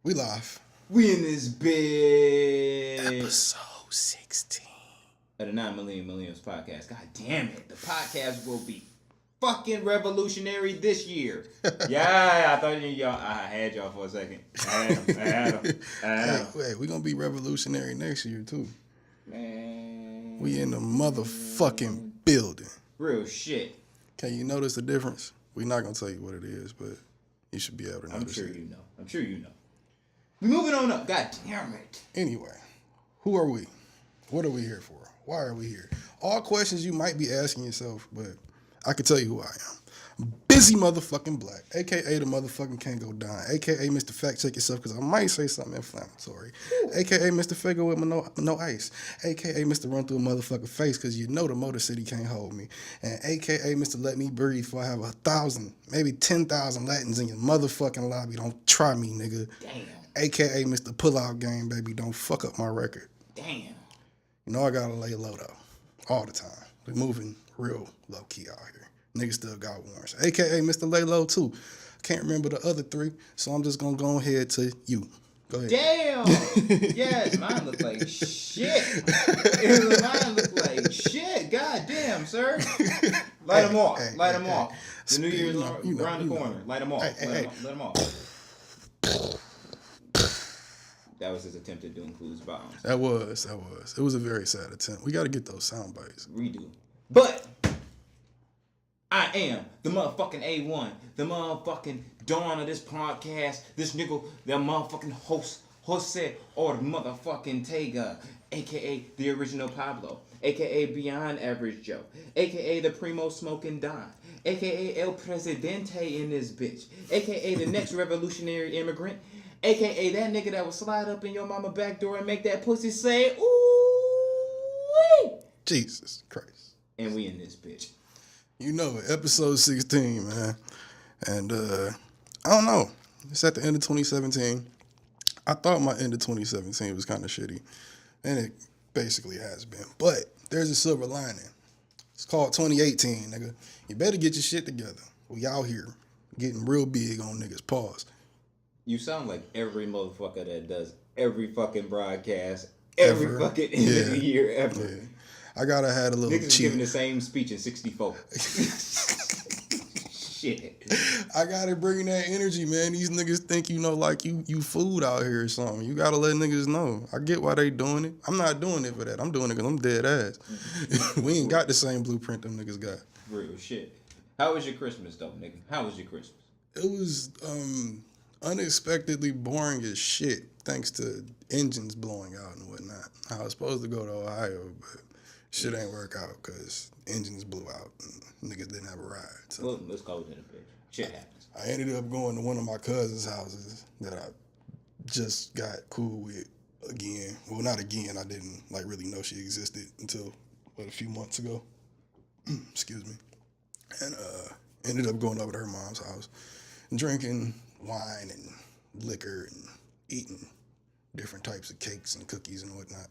We live. We in this bitch. Episode 16 of the 9 Million Millennials podcast. God damn it. The podcast will be fucking revolutionary this year. Yeah, I thought I had y'all for a second. I had them. Hey, we gonna be revolutionary next year too. Man. We in the motherfucking building. Real shit. Can you notice the difference? We're not gonna tell you what it is, but you should be able to notice. I'm sure you know. We moving on up. God damn it. Anyway, who are we? What are we here for? Why are we here? All questions you might be asking yourself, but I can tell you who I am. Busy motherfucking black, a.k.a. the motherfucking can't go down, a.k.a. Mr. Fact Check Yourself, because I might say something inflammatory, a.k.a. Mr. Figure with no ice, a.k.a. Mr. Run Through a motherfucking Face, because you know the Motor City can't hold me, and a.k.a. Mr. Let Me Breathe before I have 1,000, maybe 10,000 Latins in your motherfucking lobby. Don't try me, nigga. Damn. A.k.a. Mr. Pullout Game, baby. Don't fuck up my record. Damn. You know I gotta lay low, though. All the time. We moving real low-key out here. Niggas still got warrants. A.k.a. Mr. Lay Low, too. Can't remember the other three, so I'm just gonna go ahead to you. Go ahead. Damn! Yes, mine look like shit. Mine look like shit. God damn, sir. Light them off. Light them off. The New Year's around the corner. Light them off. Let them off. That was his attempt at doing clues bombs. That was. It was a very sad attempt. We got to get those sound bites. Redo. But I am the motherfucking A1, the motherfucking dawn of this podcast, this nigga, the motherfucking host, Jose, or the motherfucking Tega, a.k.a. the original Pablo, a.k.a. Beyond Average Joe, a.k.a. the Primo Smoking Don, a.k.a. El Presidente in this bitch, a.k.a. the next revolutionary immigrant, a.k.a. that nigga that will slide up in your mama back door and make that pussy say, ooh, Jesus Christ. And we in this bitch. You know it, episode 16, man. And I don't know. It's at the end of 2017. I thought my end of 2017 was kind of shitty. And it basically has been. But there's a silver lining. It's called 2018, nigga. You better get your shit together. We out here getting real big on niggas. Pause. You sound like every motherfucker that does every fucking broadcast, every fucking end of the year ever. Yeah. I gotta have a little niggas cheat. Giving the same speech in 64. Shit. I gotta bring that energy, man. These niggas think you food out here or something. You gotta let niggas know. I get why they doing it. I'm not doing it for that. I'm doing it because I'm dead ass. We ain't got the same blueprint them niggas got. Real shit. How was your Christmas though, nigga? How was your Christmas? It was unexpectedly boring as shit, thanks to engines blowing out and whatnot. I was supposed to go to Ohio, but shit ain't work out because engines blew out and niggas didn't have a ride. So well, let's go into the picture. Shit happens. I ended up going to one of my cousin's houses that I just got cool with again. Well, not again. I didn't really know she existed until a few months ago. Excuse me. And ended up going over to her mom's house and drinking wine and liquor and eating different types of cakes and cookies and whatnot.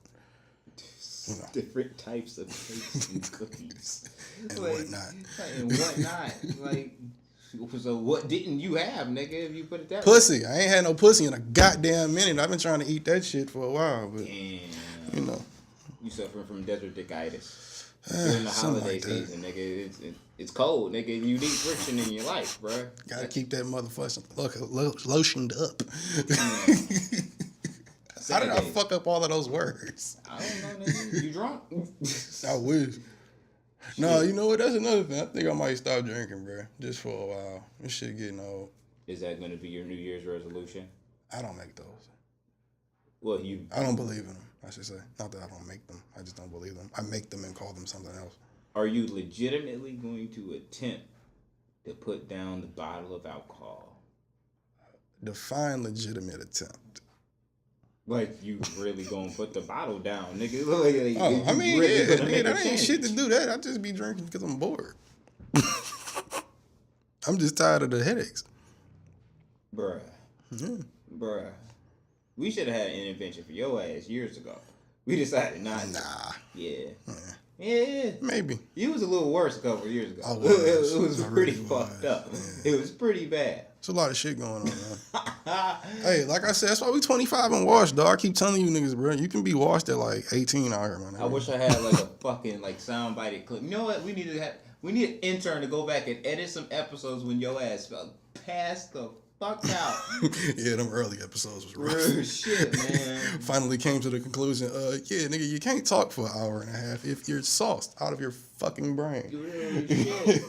You know. Different types of cakes and cookies. And whatnot. And whatnot. So what didn't you have, nigga, if you put it that pussy. way? I ain't had no pussy in a goddamn minute. I've been trying to eat that shit for a while, but, damn. You know. You suffering from desert dickitis. During the holiday season, nigga. It's cold, nigga. You need friction in your life, bro. Gotta keep that motherfucker lotioned up. How did I fuck up all of those words? I don't know, nigga. You drunk? I wish. No, you know what? That's another thing. I think I might stop drinking, bro. Just for a while. This shit getting old. Is that going to be your New Year's resolution? I don't make those. Well, I don't believe in them, I should say. Not that I don't make them. I just don't believe them. I make them and call them something else. Are you legitimately going to attempt to put down the bottle of alcohol? Define legitimate attempt. Like, you really gonna put the bottle down, nigga? That ain't shit to do that. I just be drinking because I'm bored. I'm just tired of the headaches. Bruh. Yeah. Bruh. We should have had an intervention for your ass years ago. We decided not. Nah. Yeah. Maybe. You was a little worse a couple of years ago. I was. It was I pretty really fucked up. Yeah. It was pretty bad. There's a lot of shit going on, man. Hey, like I said, that's why we 25 and washed, dog. I keep telling you niggas, bro. You can be washed at like 18 out here, man. I wish I had like a fucking like soundbite clip. You know what? We need an intern to go back and edit some episodes when your ass felt passed the fuck out. Yeah, them early episodes was rough. Real shit, man. Finally came to the conclusion, yeah, nigga, you can't talk for an hour and a half if you're sauced out of your fucking brain. Real shit.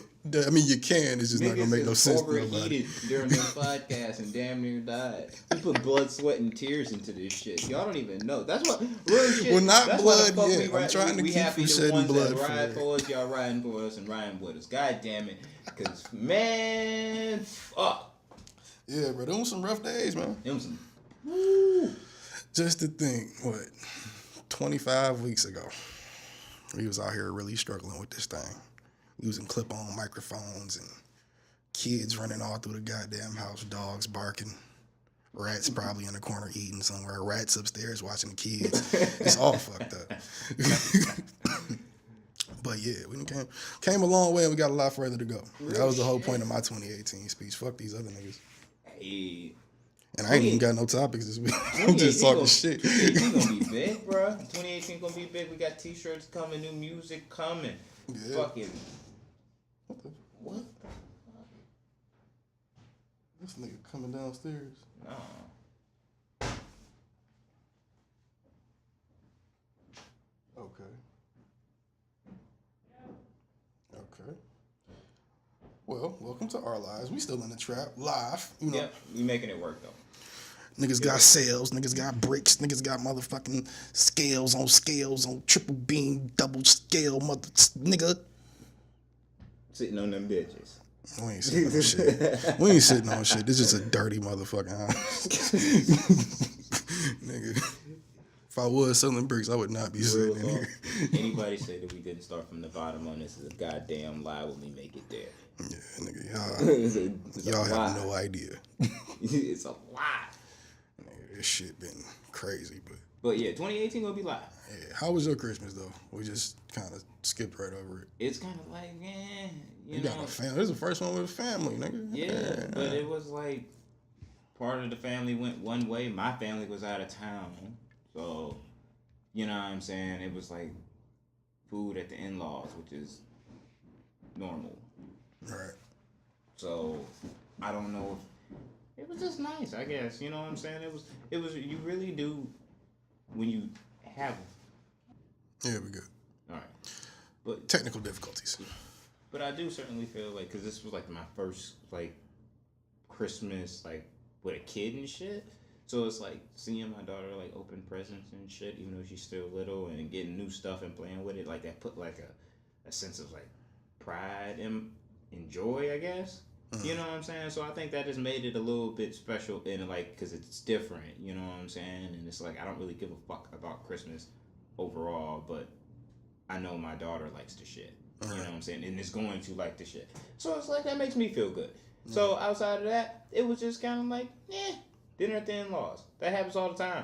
I mean, you can. It's just not gonna make no sense to nobody. Overheated during this podcast and damn near died. We put blood, sweat, and tears into this shit. Y'all don't even know. That's what real shit. Well, not that's blood why the fuck yet. we I'm trying to we keep happy from the shedding ones blood that for ride it. for us. Y'all riding for us and riding with us. God damn it. Cause man, fuck. Yeah, bro, them was some rough days, man. Them some. Woo. Just to think, 25 weeks ago, we was out here really struggling with this thing, using clip-on microphones and kids running all through the goddamn house, dogs barking, rats probably in the corner eating somewhere, rats upstairs watching the kids. It's all fucked up. But yeah, we came a long way and we got a lot further to go. That was the whole point of my 2018 speech. Fuck these other niggas. Hey. And I ain't even got no topics this week. I'm just talking shit. 2018 gonna be big, bro. 2018 gonna be big. We got t-shirts coming, new music coming. Yeah. Fucking. What? This nigga coming downstairs. No. Okay. Okay. Well, welcome to our lives. We still in the trap, live. You know. Yep, we making it work though. Niggas got sales, niggas got bricks, niggas got motherfucking scales on triple beam, double scale, nigga. Sitting on them bitches. We ain't sitting on shit. We ain't sitting on shit. This is a dirty motherfucking house. Nigga. If I was selling bricks, I would not be sitting in here. Anybody say that we didn't start from the bottom on this is a goddamn lie when we make it there. Yeah, nigga, y'all have no idea. It's a lie. Nigga, this shit been crazy, But yeah, 2018 gonna be live. Yeah. How was your Christmas though? We just kind of skipped right over it. It's kind of like, you got a family. This is the first one with a family, nigga. Yeah, but it was like part of the family went one way. My family was out of town, so you know what I'm saying. It was like food at the in-laws, which is normal. Right. So I don't know if it was just nice. I guess you know what I'm saying. It was. You really do when you have. Yeah, we good. All right, but technical difficulties. But I do certainly feel like, because this was like my first like Christmas like with a kid and shit. So it's like seeing my daughter like open presents and shit, even though she's still little, and getting new stuff and playing with it. Like that put like a sense of like pride and joy, I guess. Mm-hmm. You know what I'm saying? So I think that just made it a little bit special, and like because it's different. You know what I'm saying? And it's like I don't really give a fuck about Christmas overall, but I know my daughter likes the shit. You know what I'm saying? And it's going to like the shit. So it's like, that makes me feel good. So outside of that, it was just kind of like, dinner at the in-laws. That happens all the time.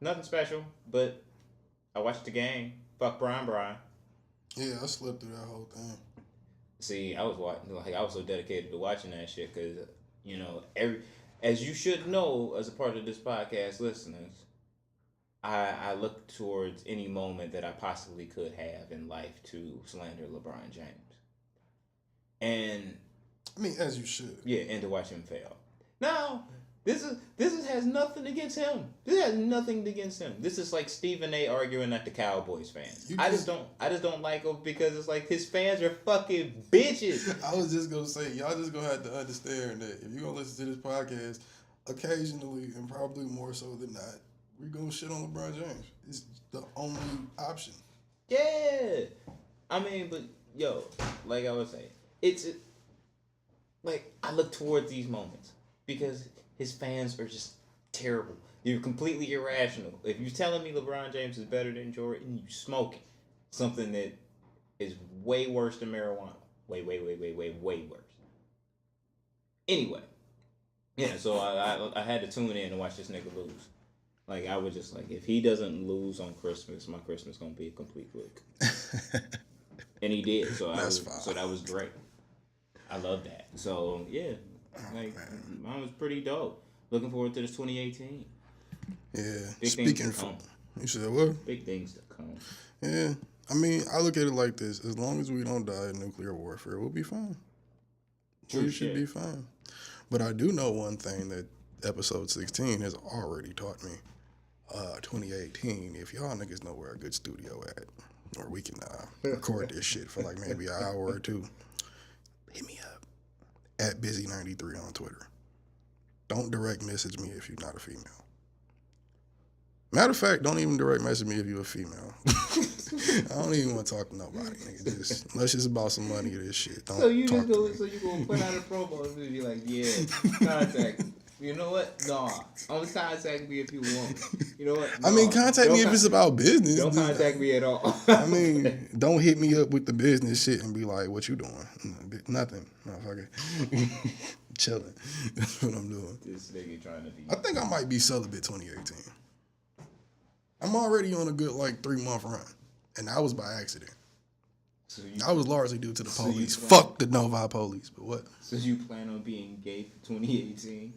Nothing special, but I watched the game. Fuck Brian. Yeah, I slept through that whole thing. See, I was watching, like, I was so dedicated to watching that shit because, you know, as you should know as a part of this podcast, listeners, I look towards any moment that I possibly could have in life to slander LeBron James. And I mean, as you should. Yeah, and to watch him fail. Now, this has nothing against him. This has nothing against him. This is like Stephen A. arguing at the Cowboys fans. I just don't like him because it's like his fans are fucking bitches. I was just gonna say, y'all just gonna have to understand that if you're gonna listen to this podcast, occasionally and probably more so than not, we're gonna shit on LeBron James. It's the only option. Yeah. I mean, but yo, like I was saying, it's like I look towards these moments because his fans are just terrible. You're completely irrational. If you're telling me LeBron James is better than Jordan, you smoking something that is way worse than marijuana. Way worse. Anyway, yeah. So I had to tune in and watch this nigga lose. Like, I was just like, if he doesn't lose on Christmas, my Christmas gonna be a complete look. And he did. So that was great. I love that. So yeah, like mine was pretty dope. Looking forward to this 2018. Yeah. Big Speaking things to for, come. you said what? Big things to come. Yeah. I mean, I look at it like this: as long as we don't die in nuclear warfare, we'll be fine. True We should shit. be fine. But I do know one thing that episode 16 has already taught me. 2018, if y'all niggas know where a good studio at, or we can record this shit for like maybe an hour or two, hit me up at busy93 on Twitter. Don't direct message me if you're not a female. Matter of fact, don't even direct message me if you're a female. I don't even want to talk to nobody, nigga. Just unless it's about some money or this shit. Don't So you talk just go. to me. So you gonna put out a promo and be like, yeah, contact. You know what? Nah, only contact me if you want me. You know what? I mean, contact me if it's about business. Don't contact me at all. I mean, don't hit me up with the business shit and be like, what you doing? Nothing, motherfucker. Chilling. That's what I'm doing. This nigga trying to be. I think I might be celibate 2018. I'm already on a good, 3-month run. And that was by accident. So I was largely due to the so you police. plan- Fuck the Novi police, but what? So you plan on being gay for 2018?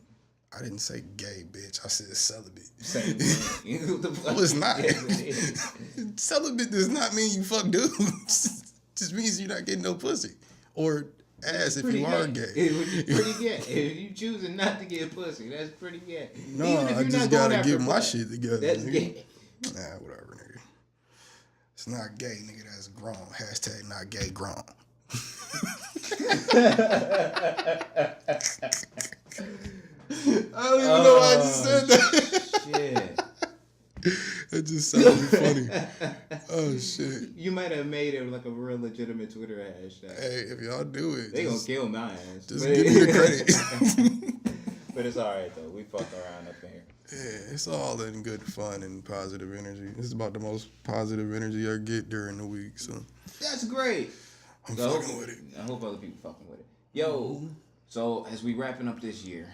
I didn't say gay, bitch. I said celibate. Same thing. What the fuck? No, it's not. Yes, it is. Celibate does not mean you fuck dudes. Just means you're not getting no pussy. Or ass if you are gay. It's pretty gay. If you choosing not to get pussy, that's pretty gay. No, Even if I you're just not going gotta after get my butt, shit together. That's nigga. gay. Nah, whatever, nigga. It's not gay, nigga. That's grown. Hashtag not gay grown. I don't even know why I just said that. Shit. It just sounded funny. Oh shit. You might have made it like a real legitimate Twitter hashtag. Hey, if y'all do it, They gonna just, kill my ass. just but give me the credit. But it's alright though. We fuck around up here. Yeah, it's all in good fun and positive energy. It's about the most positive energy I get during the week, so That's great. I'm So fucking with it. I hope other people fucking with it. Yo, so as we wrapping up this year,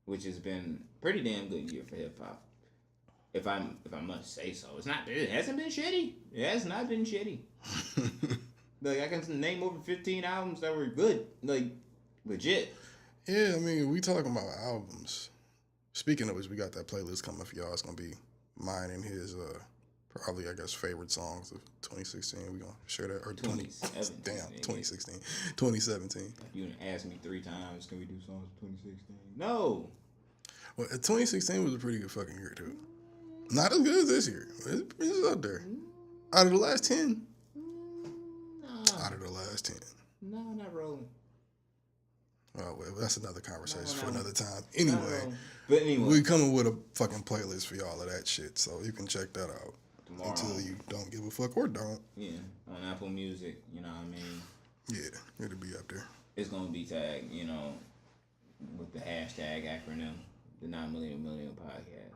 which has been pretty damn good year for hip hop, if I must say so, it hasn't been shitty. It has not been shitty. Like I can name over 15 albums that were good, like legit. Yeah, I mean, we talking about albums. Speaking of which, we got that playlist coming for y'all. It's gonna be mine and his probably, I guess, favorite songs of 2016. We gonna share that, or 2017. Damn, 2016, 2017. You done asked me 3 times, can we do songs of 2016? No. Well, 2016 was a pretty good fucking year too. Not as good as this year. It's up there. Out of the last 10. Nah. Out of the last 10. No, not rolling. Oh, well, that's another conversation for No. another time. Not Anyway, rolling. But anyway, we coming with a fucking playlist for y'all of that shit, so you can check that out. tomorrow. Until you don't give a fuck or don't. Yeah, on Apple Music, you know what I mean? Yeah, it'll be up there. It's gonna be tagged, you know, with the hashtag acronym, the 9 Million Podcast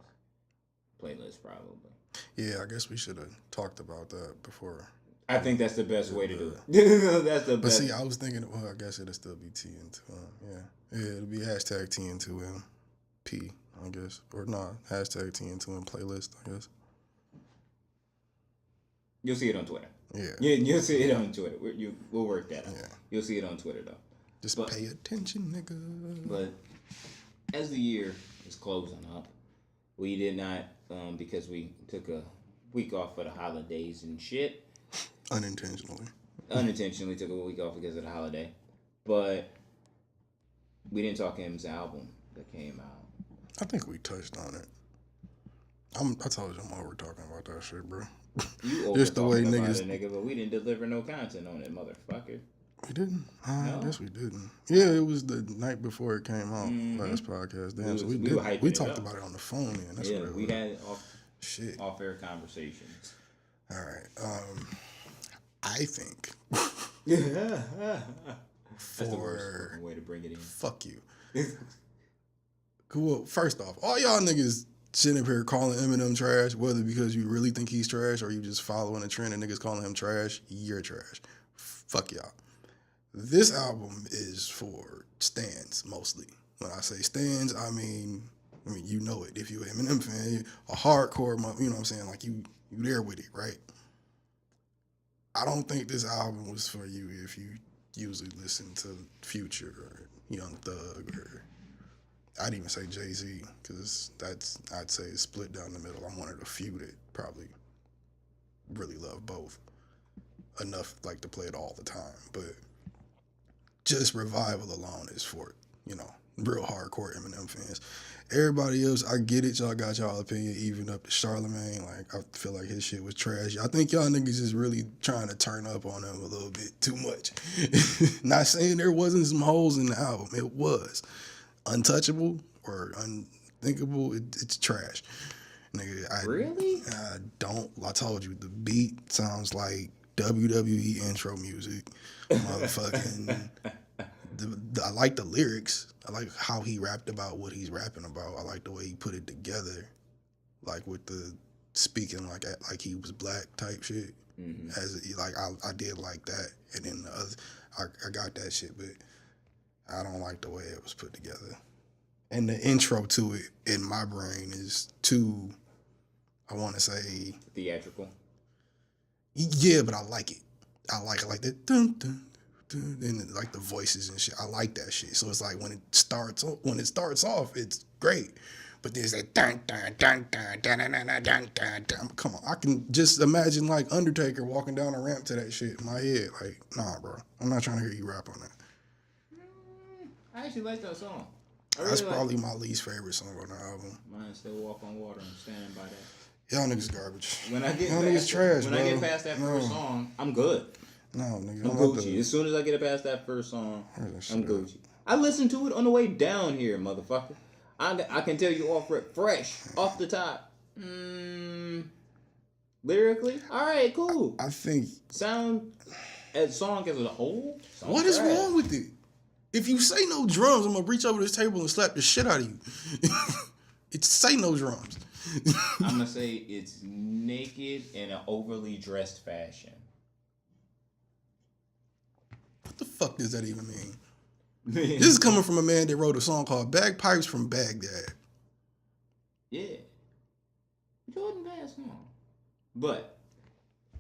playlist, probably. Yeah, I guess we should have talked about that before. I think that's the best way to do it. That's the But best. see, I was thinking, well, I guess it'll still be TN2M. Yeah, it'll be hashtag TN2MP, I guess. Or nah, hashtag TN2M playlist, I guess. You'll see it on Twitter. Yeah. Yeah, you'll see it on Twitter. We'll work that out. Yeah. You'll see it on Twitter, though. Just But- pay attention, nigga. But as the year is closing up, we did not, because we took a week off for the holidays and shit. Unintentionally. Unintentionally took a week off because of the holiday. But we didn't talk him's album that came out. I think we touched on it. I told you I'm over talking about that shit, bro. You over Just the way talking about niggas- it, nigga, but we didn't deliver no content on it, motherfucker. We didn't? No. I guess we didn't. Yeah, it was the night before it came out, Mhm. last podcast. Damn, We so was- we we did. were hyping We it talked up. about it on the phone, man. That's Yeah, what it we was. had Shit. off-air conversations. All right. I think That's the worst for fucking way to bring it in. fuck you. Cool. First off, all y'all niggas sitting up here calling Eminem trash, whether because you really think he's trash or you just following a trend and niggas calling him trash, you're trash. Fuck y'all. This album is for stans mostly. When I say stans, I mean you know it. If you're an Eminem fan, you a hardcore, you know what I'm saying? Like you there with it, right? I don't think this album was for you if you usually listen to Future or Young Thug or I'd even say Jay-Z, because I'd say it's split down the middle. I'm one of the few that probably really love both enough like to play it all the time. But just Revival alone is for, real hardcore Eminem fans. Everybody else, I get it. Y'all got y'all opinion, even up to Charlemagne. Like, I feel like his shit was trash. I think y'all niggas is really trying to turn up on him a little bit too much. Not saying there wasn't some holes in the album. It was. Untouchable or unthinkable, it's trash. Nigga, Really? I told you, the beat sounds like WWE intro music. Motherfucking... I like the lyrics. I like how he rapped about what he's rapping about. I like the way he put it together, like with the speaking like he was black type shit. Mm-hmm. I did like that, and then the other, I got that shit, but I don't like the way it was put together. And the intro to it in my brain is too, I want to say theatrical. Yeah, but I like it. I like that dun dun. And like the voices and shit, I like that shit. So it's like when it starts off, it's great. But there's that dun dun dun dun dun dun dun dun dun dun. Come on, I can just imagine like Undertaker walking down a ramp to that shit in my head. Like, nah, bro, I'm not trying to hear you rap on that. I actually like that song. That's probably my least favorite song on the album. Mine still Walk on Water. I'm standing by that. Y'all niggas garbage. When I get y'all niggas trash, when bro. I get past that first song, I'm good. No, nigga. I'm Gucci. As soon as I get past that first song, I'm Gucci. I listened to it on the way down here, motherfucker. I can tell you off fresh, off the top. Lyrically, all right, cool. I think song as a whole. What is wrong with it? If you say no drums, I'm gonna reach over this table and slap the shit out of you. It's say no drums. I'm gonna say it's naked in an overly dressed fashion. What the fuck does that even mean? This is coming from a man that wrote a song called Bagpipes from Baghdad. Yeah. Jordan bad song. But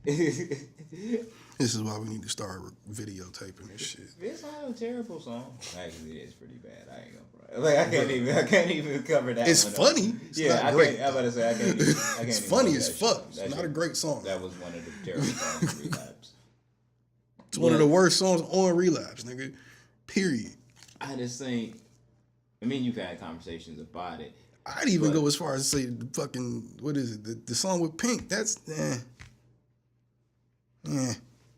this is why we need to start videotaping this shit. It's not a terrible song. Actually, it's pretty bad. I ain't gonna front. I can't even cover that. It's funny. It's not great. I'm about to say I can't even. It's funny as fuck. It's not a great song. That was one of the terrible songs on Relapse. It's one of the worst songs on Relapse, nigga. Period. I just think. I mean, you've had conversations about it. I'd even go as far as to say the fucking, what is it? The song with Pink. That's I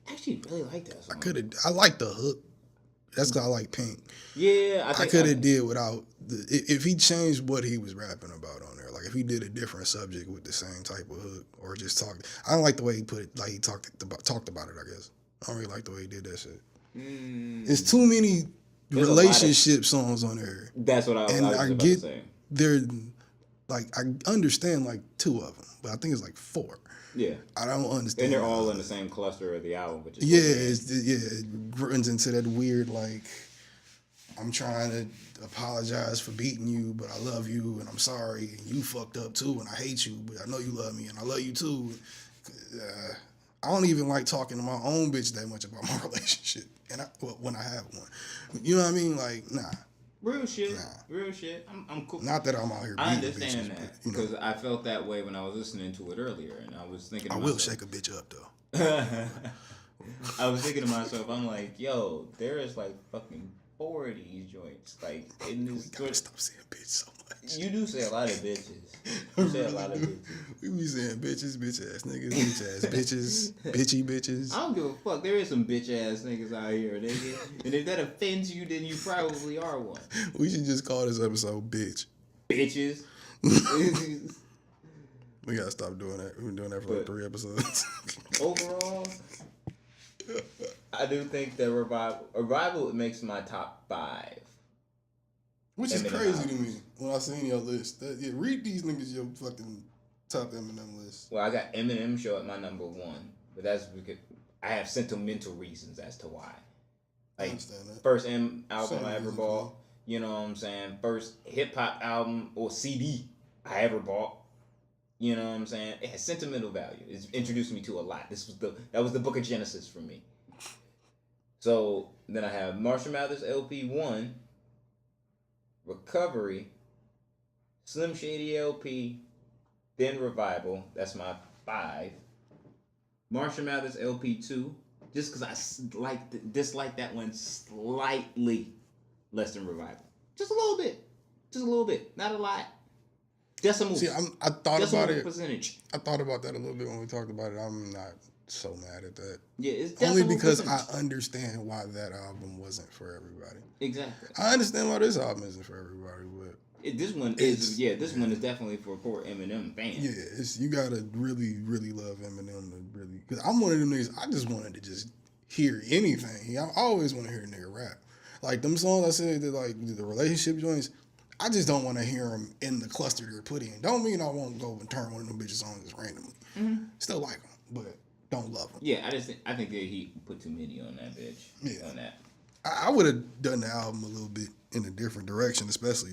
actually really like that song. I like the hook. That's because I like Pink. Yeah, I could have did without if he changed what he was rapping about on there. Like if he did a different subject with the same type of hook, or just talked. I don't like the way he put it. Like he talked about it. I guess I don't really like the way he did that shit. It's too many relationship songs on there. That's what I was about to say. They're like I understand like 2 of them, but I think it's like 4. Yeah, I don't understand. And they're all in the same cluster of the album, which is it runs into that weird like I'm trying to apologize for beating you, but I love you and I'm sorry and you fucked up too and I hate you, but I know you love me and I love you too. I don't even like talking to my own bitch that much about my relationship, and when I have one, you know what I mean? Like, nah. Real shit. I'm cool. Not that I'm out here beating I understand bitches, that because I felt that way when I was listening to it earlier, and I was thinking. I will shake a bitch up though. I was thinking to myself, I'm like, yo, there is like fucking 4 of these joints. Like in this. We gotta stop saying bitch so much. You do say a lot of bitches. You say a lot of bitches. We be saying bitches, bitch ass niggas, bitch ass bitches, bitchy bitches. I don't give a fuck. There is some bitch ass niggas out here, nigga. And if that offends you, then you probably are one. We should just call this episode bitch. Bitches. We gotta stop doing that. We've been doing that for like 3 episodes. Overall, I do think that Revival makes my top 5. Which is crazy to me when I seen your list. Read these niggas your fucking top Eminem list. Well, I got Eminem show at my number 1, but that's because I have sentimental reasons as to why. Like, I understand that. First album I ever bought. You know what I'm saying? First hip hop album or CD I ever bought. You know what I'm saying? It has sentimental value. It's introduced me to a lot. That was the book of Genesis for me. So then I have Marshall Mathers LP 1. Recovery, Slim Shady LP, then Revival. That's my 5. Marshall Mathers LP 2, just because dislike that one slightly less than Revival. Just a little bit. Just a little bit. Not a lot. Decimals. See, I thought about it. Percentage. I thought about that a little bit when we talked about it. I'm not so mad at that. Yeah, it's only because percentage. I understand why that album wasn't for everybody. Exactly. I understand why this album isn't for everybody, but this one is one is definitely for core Eminem fans. Yeah, you gotta really, really love Eminem to really. Because I'm one of them niggas. I just wanted to just hear anything. I always want to hear a nigga rap. Like them songs I said that like the relationship joints. I just don't want to hear them in the cluster they're put in. Don't mean I won't go and turn one of them bitches on just randomly. Mm-hmm. Still like them, but don't love them. Yeah, I think that he put too many on that bitch. Yeah. On that. I would have done the album a little bit in a different direction, especially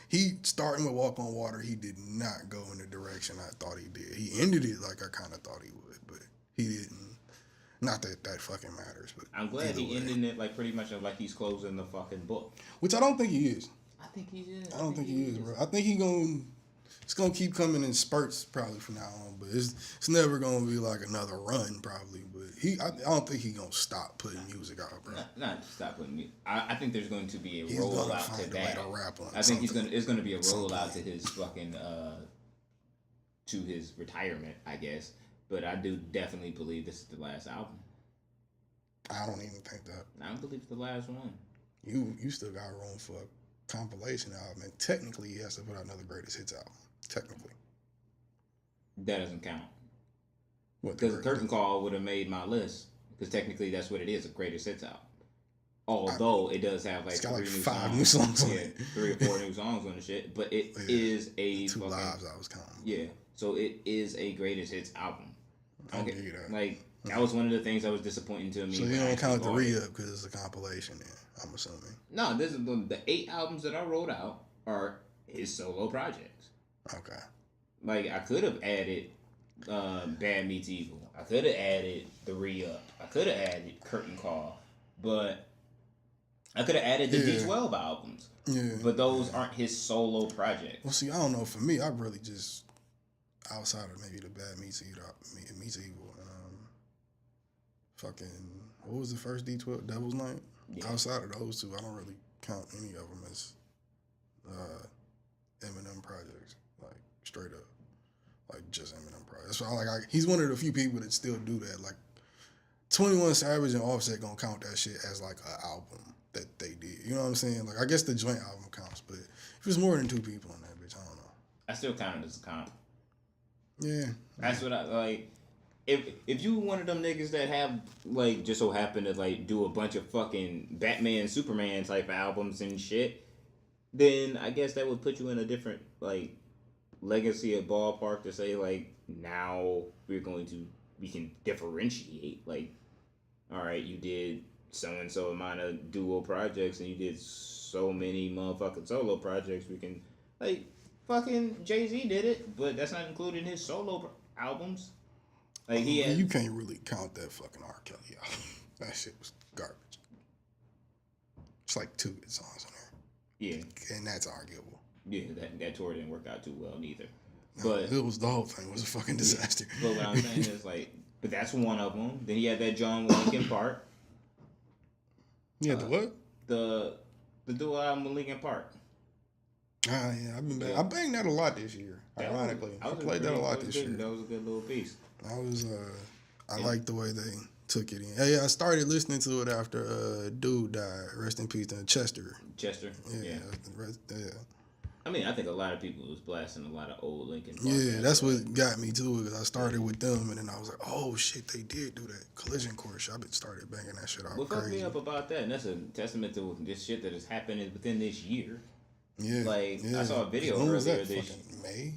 he starting with Walk on Water. He did not go in the direction I thought he did. He ended it like I kind of thought he would, but he didn't. Not that that fucking matters, but I'm glad he ended it like pretty much like he's closing the fucking book. Which I don't think he is. I think he is. I don't think he is, bro. I think it's gonna keep coming in spurts probably from now on, but it's never gonna be like another run probably. But I don't think he's gonna stop putting music out, bro. Not stop putting music. I think there's going to be a rollout to that. I think it's gonna be a rollout to his fucking to his retirement, I guess. But I do definitely believe this is the last album. I don't even think that. I don't believe it's the last one. You still got room for a compilation album, and technically he has to put out another greatest hits album. Technically, that doesn't count. Because Curtain Call would have made my list. Because technically that's what it is, a greatest hits album. Although it does have like, got like 5 new songs on it. 3 or 4 new songs on the shit. But it is a 2 lives I was counting. Yeah. So it is a greatest hits album. I'll give you that. Like, that was one of the things that was disappointing to me. So you don't count the re-up because it's a compilation then, I'm assuming. No, this is the 8 albums that I wrote out are his solo projects. Okay. Like, I could have added Bad Meets Evil. I could have added the re-up. I could have added Curtain Call. But I could have added the D12 albums. Yeah. But those aren't his solo projects. Well, see, I don't know. For me, I really just, outside of maybe the Bad Meets Evil, what was the first D12? Devil's Night? Yeah. Outside of those 2, I don't really count any of them as Eminem projects. Like, straight up. Like, just Eminem projects. So, he's one of the few people that still do that. Like, 21 Savage and Offset gonna count that shit as, like, an album that they did. You know what I'm saying? Like, I guess the joint album counts, but if it's more than 2 people in that bitch, I don't know. I still count it as a comp. Yeah. That's what I, like... If you one of them niggas that have, like, just so happen to, like, do a bunch of fucking Batman, Superman type albums and shit, then I guess that would put you in a different, like, legacy of ballpark to say, like, now we can differentiate. Like, all right, you did so-and-so amount of duo projects and you did so many motherfucking solo projects. We can, like, fucking Jay-Z did it, but that's not including his solo albums. Like you can't really count that fucking R. Kelly album. That shit was garbage. It's like 2 good songs on there. Yeah. And that's arguable. Yeah, that tour didn't work out too well neither. No, but it was, the whole thing was a fucking disaster. But what I'm saying is, like, but that's one of them. Then he had that John Linkin Park. Yeah, the what? The duo album with Linkin Park. Ah, yeah, I banged that a lot this year. Ironically, I played that a lot this year. That was a good little piece. I liked the way they took it in. Hey, I started listening to it after dude died. Rest in peace to Chester. Yeah. I mean, I think a lot of people was blasting a lot of old Linkin Park. Yeah, that's what got me to it. Because I started with them, and then I was like, oh shit, they did do that Collision Course. I started banging that shit out. What fucked me up about that, and that's a testament to this shit that is happening within this year. Yeah, I saw a video earlier this May.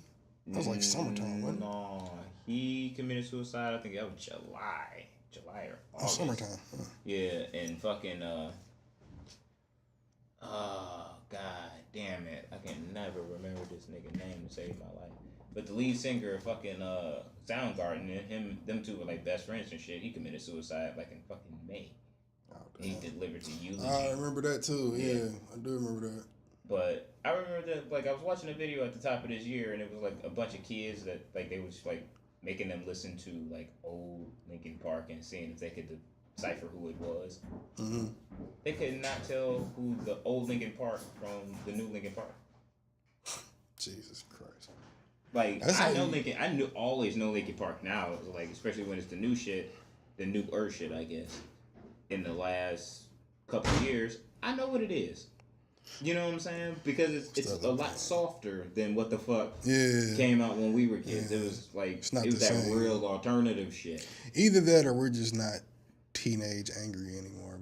That was like summertime, wasn't it? No, he committed suicide. I think that was July or August. Summertime. Huh. Yeah, and fucking god damn it, I can never remember this nigga name to save my life. But the lead singer, fucking Soundgarden, them 2 were like best friends and shit. He committed suicide like in fucking May. Oh, he delivered to eulogy. I remember that too. Yeah, I do remember that. But I remember that, like, I was watching a video at the top of this year, and it was like a bunch of kids that, like, they was like making them listen to like old Linkin Park and seeing if they could decipher who it was. Mm-hmm. They could not tell who the old Linkin Park from the new Linkin Park. Jesus Christ. Like, That's I how know you- Linkin. Always know Linkin Park now. Like, especially when it's the new shit, the newer shit, I guess. In the last couple of years, I know what it is. You know what I'm saying? Because it's a lot softer than what the fuck came out when we were kids. Yeah. It was like it was that same. Real alternative shit. Either that, or we're just not teenage angry anymore.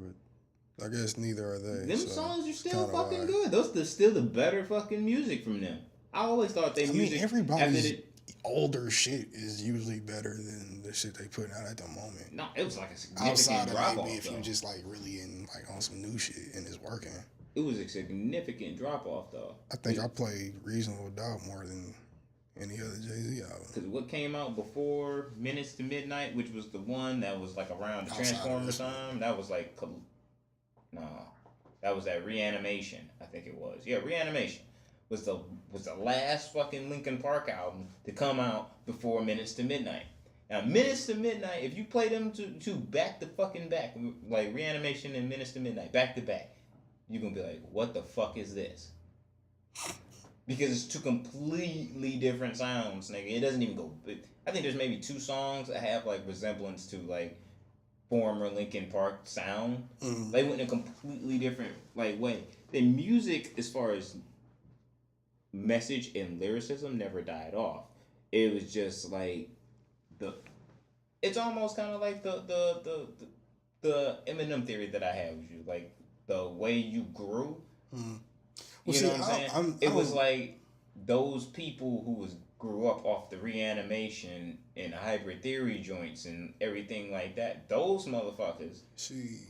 But I guess neither are they. Them songs are still fucking good. Those are still the better fucking music from them. I always thought they music. Everybody's older shit is usually better than the shit they put out at the moment. No, it was like a significant drop off. If you just like really in like on some new shit and it's working. It was a significant drop off though. I think I played Reasonable Doubt more than any other Jay-Z album. Because what came out before Minutes to Midnight, which was the one that was like around the Transformers time, that was like that was that Reanimation. I think it was. Yeah, Reanimation was the last fucking Linkin Park album to come out before Minutes to Midnight. Now, Minutes to Midnight, if you play them two back to fucking back, like Reanimation and Minutes to Midnight, back to back, you're going to be like, what the fuck is this? Because it's two completely different sounds, nigga. It doesn't even go... I think there's maybe 2 songs that have, like, resemblance to, like, former Linkin Park sound. Mm. They went in a completely different, like, way. The music, as far as message and lyricism, never died off. It was just, like, it's almost kind of like the Eminem theory that I have with you. Like, the way you grew. Mm. Well, you know what I'm saying? It was like those people who grew up off the Reanimation and Hybrid Theory joints and everything like that. Those motherfuckers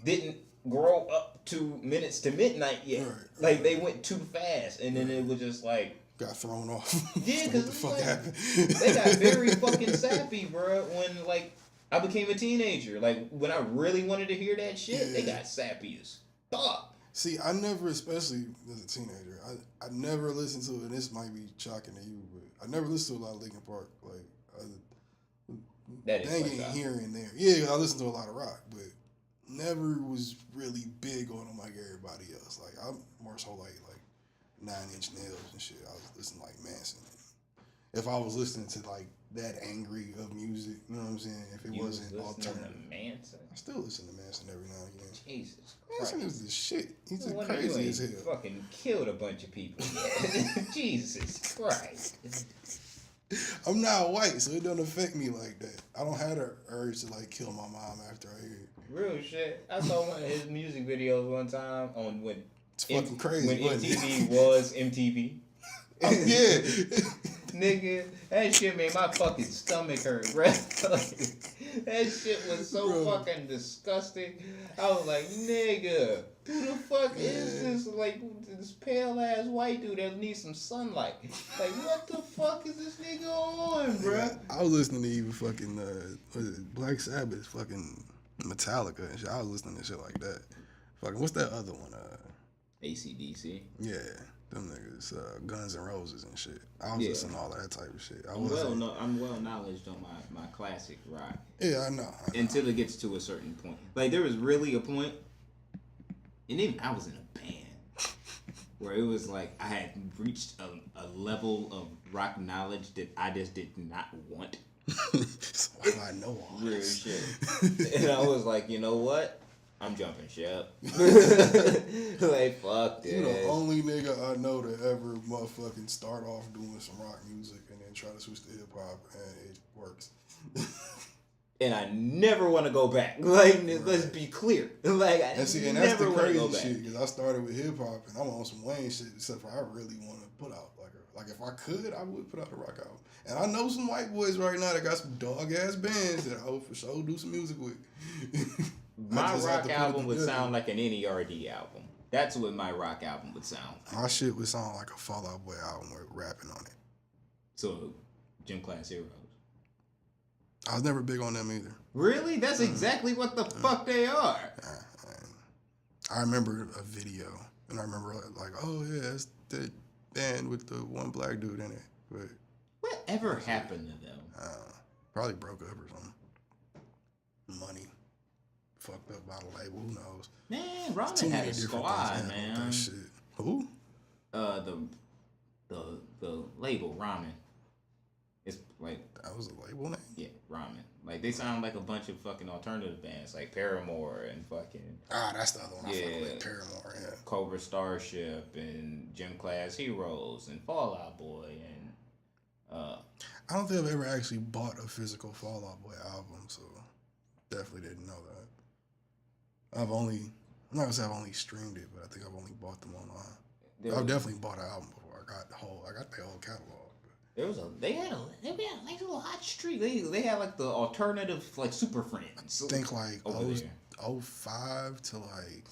didn't grow up to Minutes to Midnight yet. Right. They went too fast, and then it was just like got thrown off. Yeah, because the fuck happened? They got very fucking sappy, bro. When like I became a teenager, like when I really wanted to hear that shit, they got sappy as fuck. See, I never, especially as a teenager, I never listened to, and this might be shocking to you, but I never listened to a lot of Linkin Park. Like, that is banging here and there. Yeah, I listened to a lot of rock, but never was really big on them like everybody else. Like, I'm more so like 9 Inch Nails and shit. I was listening to like Manson. If I was listening to like that angry of music, you know what I'm saying? If it wasn't alternative. Manson. I still listen to Manson every now and again. Jesus Manson Christ. is the shit. He's just crazy as hell. Fucking killed a bunch of people. Jesus Christ. I'm not white, so it don't affect me like that. I don't have the urge to like kill my mom after I hear it. Real shit. I saw one of his music videos one time on when it's fucking crazy. When MTV was MTV. Yeah. Nigga, that shit made my fucking stomach hurt, bro. That shit was so fucking disgusting. I was like, nigga, who the fuck is this? Like, this pale ass white dude that needs some sunlight. Like, what the fuck is this nigga on, bro? Yeah, I was listening to even fucking Black Sabbath, fucking Metallica and shit. I was listening to shit like that. Fucking, what's that other one? AC/DC. Yeah. Them niggas, Guns N' Roses and shit. I was listening to all that type of shit. I'm well knowledge on my classic rock. Yeah, I know. Until it gets to a certain point. Like, there was really a point, and even I was in a band, where it was like I had reached a level of rock knowledge that I just did not want. So I know all real this. shit. And I was like, you know what? I'm jumping ship. Like, fuck this. You the only nigga I know to ever motherfucking start off doing some rock music and then try to switch to hip hop, and it works. And I never want to go back. Like, let's be clear. Like, I and see, and that's the crazy shit, because I started with hip hop and I'm on some Wayne shit, except for I really want to put out like if I could, I would put out a rock album. And I know some white boys right now that got some dog ass bands that I would for sure do some music with. My rock album would sound like an NERD album. That's what my rock album would sound like. My shit would sound like a Fall Out Boy album with rapping on it. So, Gym Class Heroes. I was never big on them either. Really? That's exactly what the fuck they are. I remember a video, and I remember like, oh yeah, that band with the one black dude in it, but Whatever happened to them? probably broke up or something. Money fucked up by the label. Who knows? Man, Ramen had a squad, man. That shit. Who? The label Ramen. It's like that was a label name. Yeah, Ramen. Like they sound like a bunch of fucking alternative bands, like Paramore and fucking. That's the other one. I fuck with Paramore. Yeah. Cobra Starship and Gym Class Heroes and Fall Out Boy and. I don't think I've ever actually bought a physical Fall Out Boy album, so definitely didn't know that. I'm not gonna say I've only streamed it, but I think I've only bought them online. I've definitely bought an album before. I got their whole catalog. They had a nice little hot streak. They had like the alternative like Super Friends. I think like 05 to like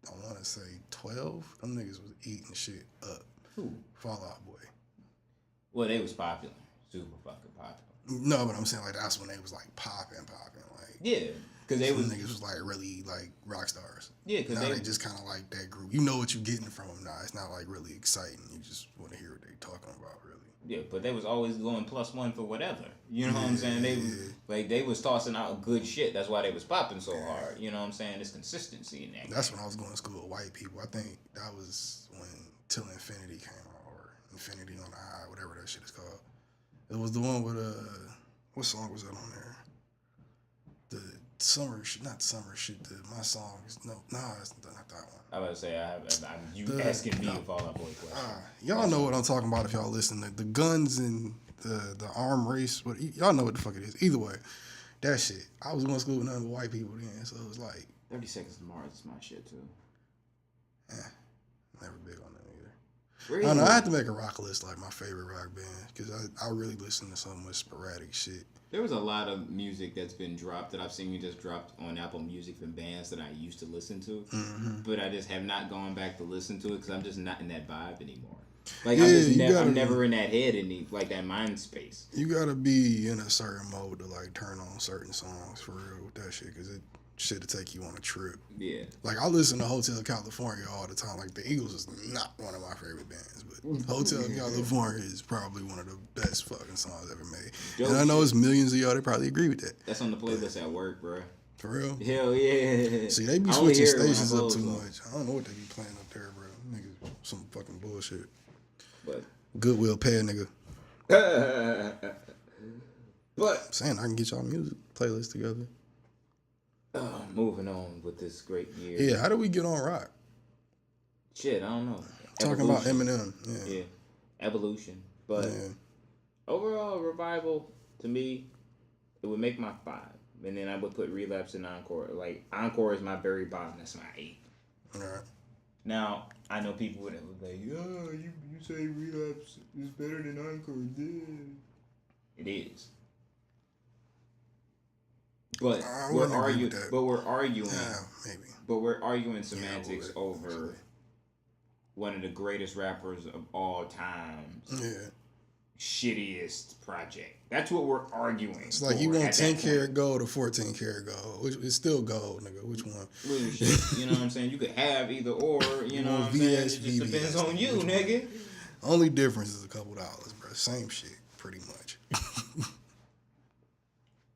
I want to say 12. Them niggas was eating shit up. Who? Fall Out Boy. Well, they was popular, super fucking popular. No, but I'm saying like that's when they was like popping like yeah. Because they niggas was like really like rock stars. Yeah, because they just kind of like that group. You know what you're getting from them now. It's not like really exciting. You just want to hear what they talking about, really. Yeah, but they was always going +1 for whatever. You know what I'm saying? They was tossing out good shit. That's why they was popping so hard. You know what I'm saying? It's consistency in that. That's when I was going to school with white people. I think that was when Till Infinity came out, or Infinity on the High, whatever that shit is called. It was the one with what song was that on there? The summer shit, not summer shit. My song is it's not that one. I was about to say you asking me if all that boy question. Y'all know what I'm talking about if y'all listen. The guns and the arm race. But y'all know what the fuck it is. Either way, that shit. I was going to school with nothing but white people then, so it was like 30 Seconds to Mars is my shit too. Never big on that either. Really? I don't know. I had to make a rock list like my favorite rock band because I really listen to so much sporadic shit. There was a lot of music that's been dropped that I've seen you just dropped on Apple Music from bands that I used to listen to, but I just have not gone back to listen to it because I'm just not in that vibe anymore. Like I'm never in that head like that mind space. You gotta be in a certain mode to like turn on certain songs for real with that shit because it shit'll take you on a trip. Yeah. Like I listen to Hotel California all the time. Like the Eagles is not one of my favorite bands, but Hotel California is probably one of the best fucking songs ever made. Dope and I know it's millions of y'all that probably agree with that. That's on the playlist at work, bro. For real? Hell yeah. See, they be switching stations up too much. I don't know what they be playing up there, bro. Niggas, some fucking bullshit. But Goodwill pay a nigga. But I'm saying I can get y'all music playlist together. Moving on with this great year. Yeah, how do we get on rock? Shit, I don't know. Talking about Eminem. Yeah. Evolution. But overall, Revival, to me, it would make my 5. And then I would put Relapse and Encore. Like, Encore is my very bottom. That's my 8. All right. Now, I know people would like, oh, you say Relapse is better than Encore. Yeah. It is. But we're arguing. Yeah, maybe. But we're arguing semantics over one of the greatest rappers of all time. Yeah. Shittiest project. That's what we're arguing. It's like you want 10 karat gold or 14 karat gold. It's still gold, nigga. Which one? You know what I'm saying? You could have either or. You know what I'm saying? It just depends on you, nigga. Only difference is a couple dollars, bro. Same shit, pretty much.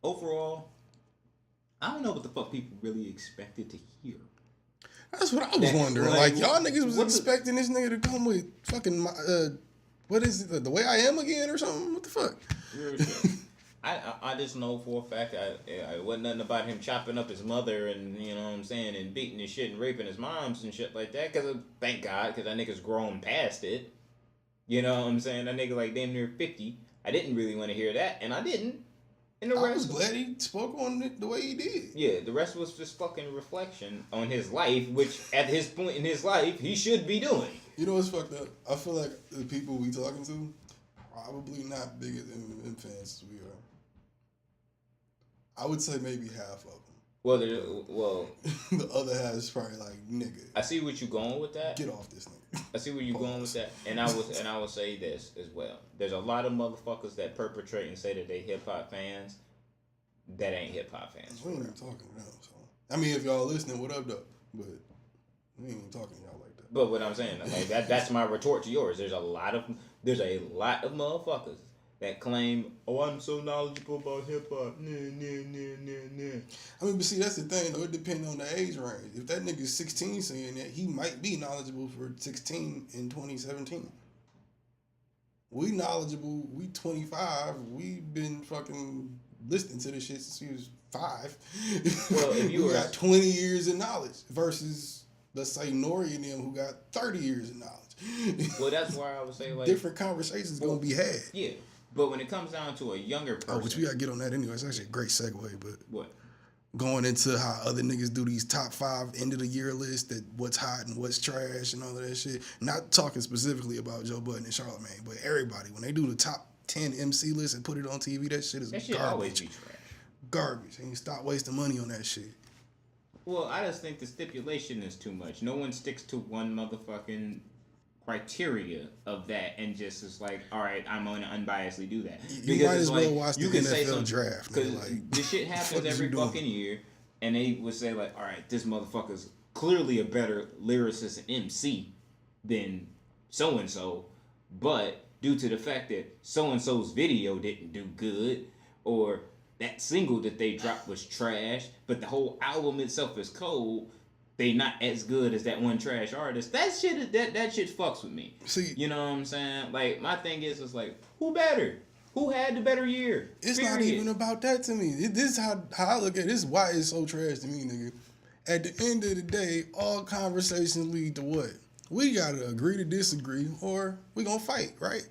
Overall, I don't know what the fuck people really expected to hear. That's what I was wondering. Like y'all niggas was expecting this nigga to come with fucking what is it? The Way I Am Again or something? What the fuck? I just know for a fact it wasn't nothing about him chopping up his mother and you know what I'm saying and beating his shit and raping his moms and shit like that. Cause thank God, cause that nigga's grown past it. You know what I'm saying? That nigga like damn near 50. I didn't really want to hear that, and I didn't. And the rest I was glad he spoke on it the way he did. Yeah, the rest was just fucking reflection on his life, which at his point in his life he should be doing. You know what's fucked up? I feel like the people we talking to probably not big as M fans as we are. I would say maybe half of them. Well, the other half is probably like nigga. I see what you going with that. Get off this nigga. I see where you going with that, and I will say this as well. There's a lot of motherfuckers that perpetrate and say that they hip hop fans. That ain't hip hop fans. We ain't even talking to them. So I mean, if y'all listening, what up though? But we ain't even talking to y'all like that. But what I'm saying, like that's my retort to yours. There's a lot of motherfuckers that claim, oh, I'm so knowledgeable about hip hop. Nah. I mean, but see, that's the thing, though. It depends on the age range. If that nigga's 16 saying that, he might be knowledgeable for 16 in 2017. We knowledgeable. We 25. We've been fucking listening to this shit since we was 5. Well, if you we got 20 years of knowledge versus, let's say, Nori and them who got 30 years of knowledge. Well, that's why I would say, like, different conversations gonna be had. Yeah, but when it comes down to a younger person, which we gotta get on that anyway. It's actually a great segue, but what? Going into how other niggas do these top 5 end of the year lists, that what's hot and what's trash and all of that shit. Not talking specifically about Joe Budden and Charlamagne, but everybody, when they do the top 10 MC list and put it on TV, that shit is garbage. Always be trash. Garbage. And you stop wasting money on that shit. Well, I just think the stipulation is too much. No one sticks to one motherfucking criteria of that and just is like, all right, I'm gonna unbiasedly do that. You might as well watch the NFL draft. Because this shit happens every fucking year, and they would say like, all right, this motherfucker's clearly a better lyricist and MC than so and so, but due to the fact that so and so's video didn't do good, or that single that they dropped was trash, but the whole album itself is cold, they not as good as that one trash artist. That shit fucks with me. See, you know what I'm saying? Like, my thing is like, who better? Who had the better year? It's not even about that to me. This is how I look at it. This is why it's so trash to me, nigga. At the end of the day, all conversations lead to what? We gotta agree to disagree, or we gonna fight, right?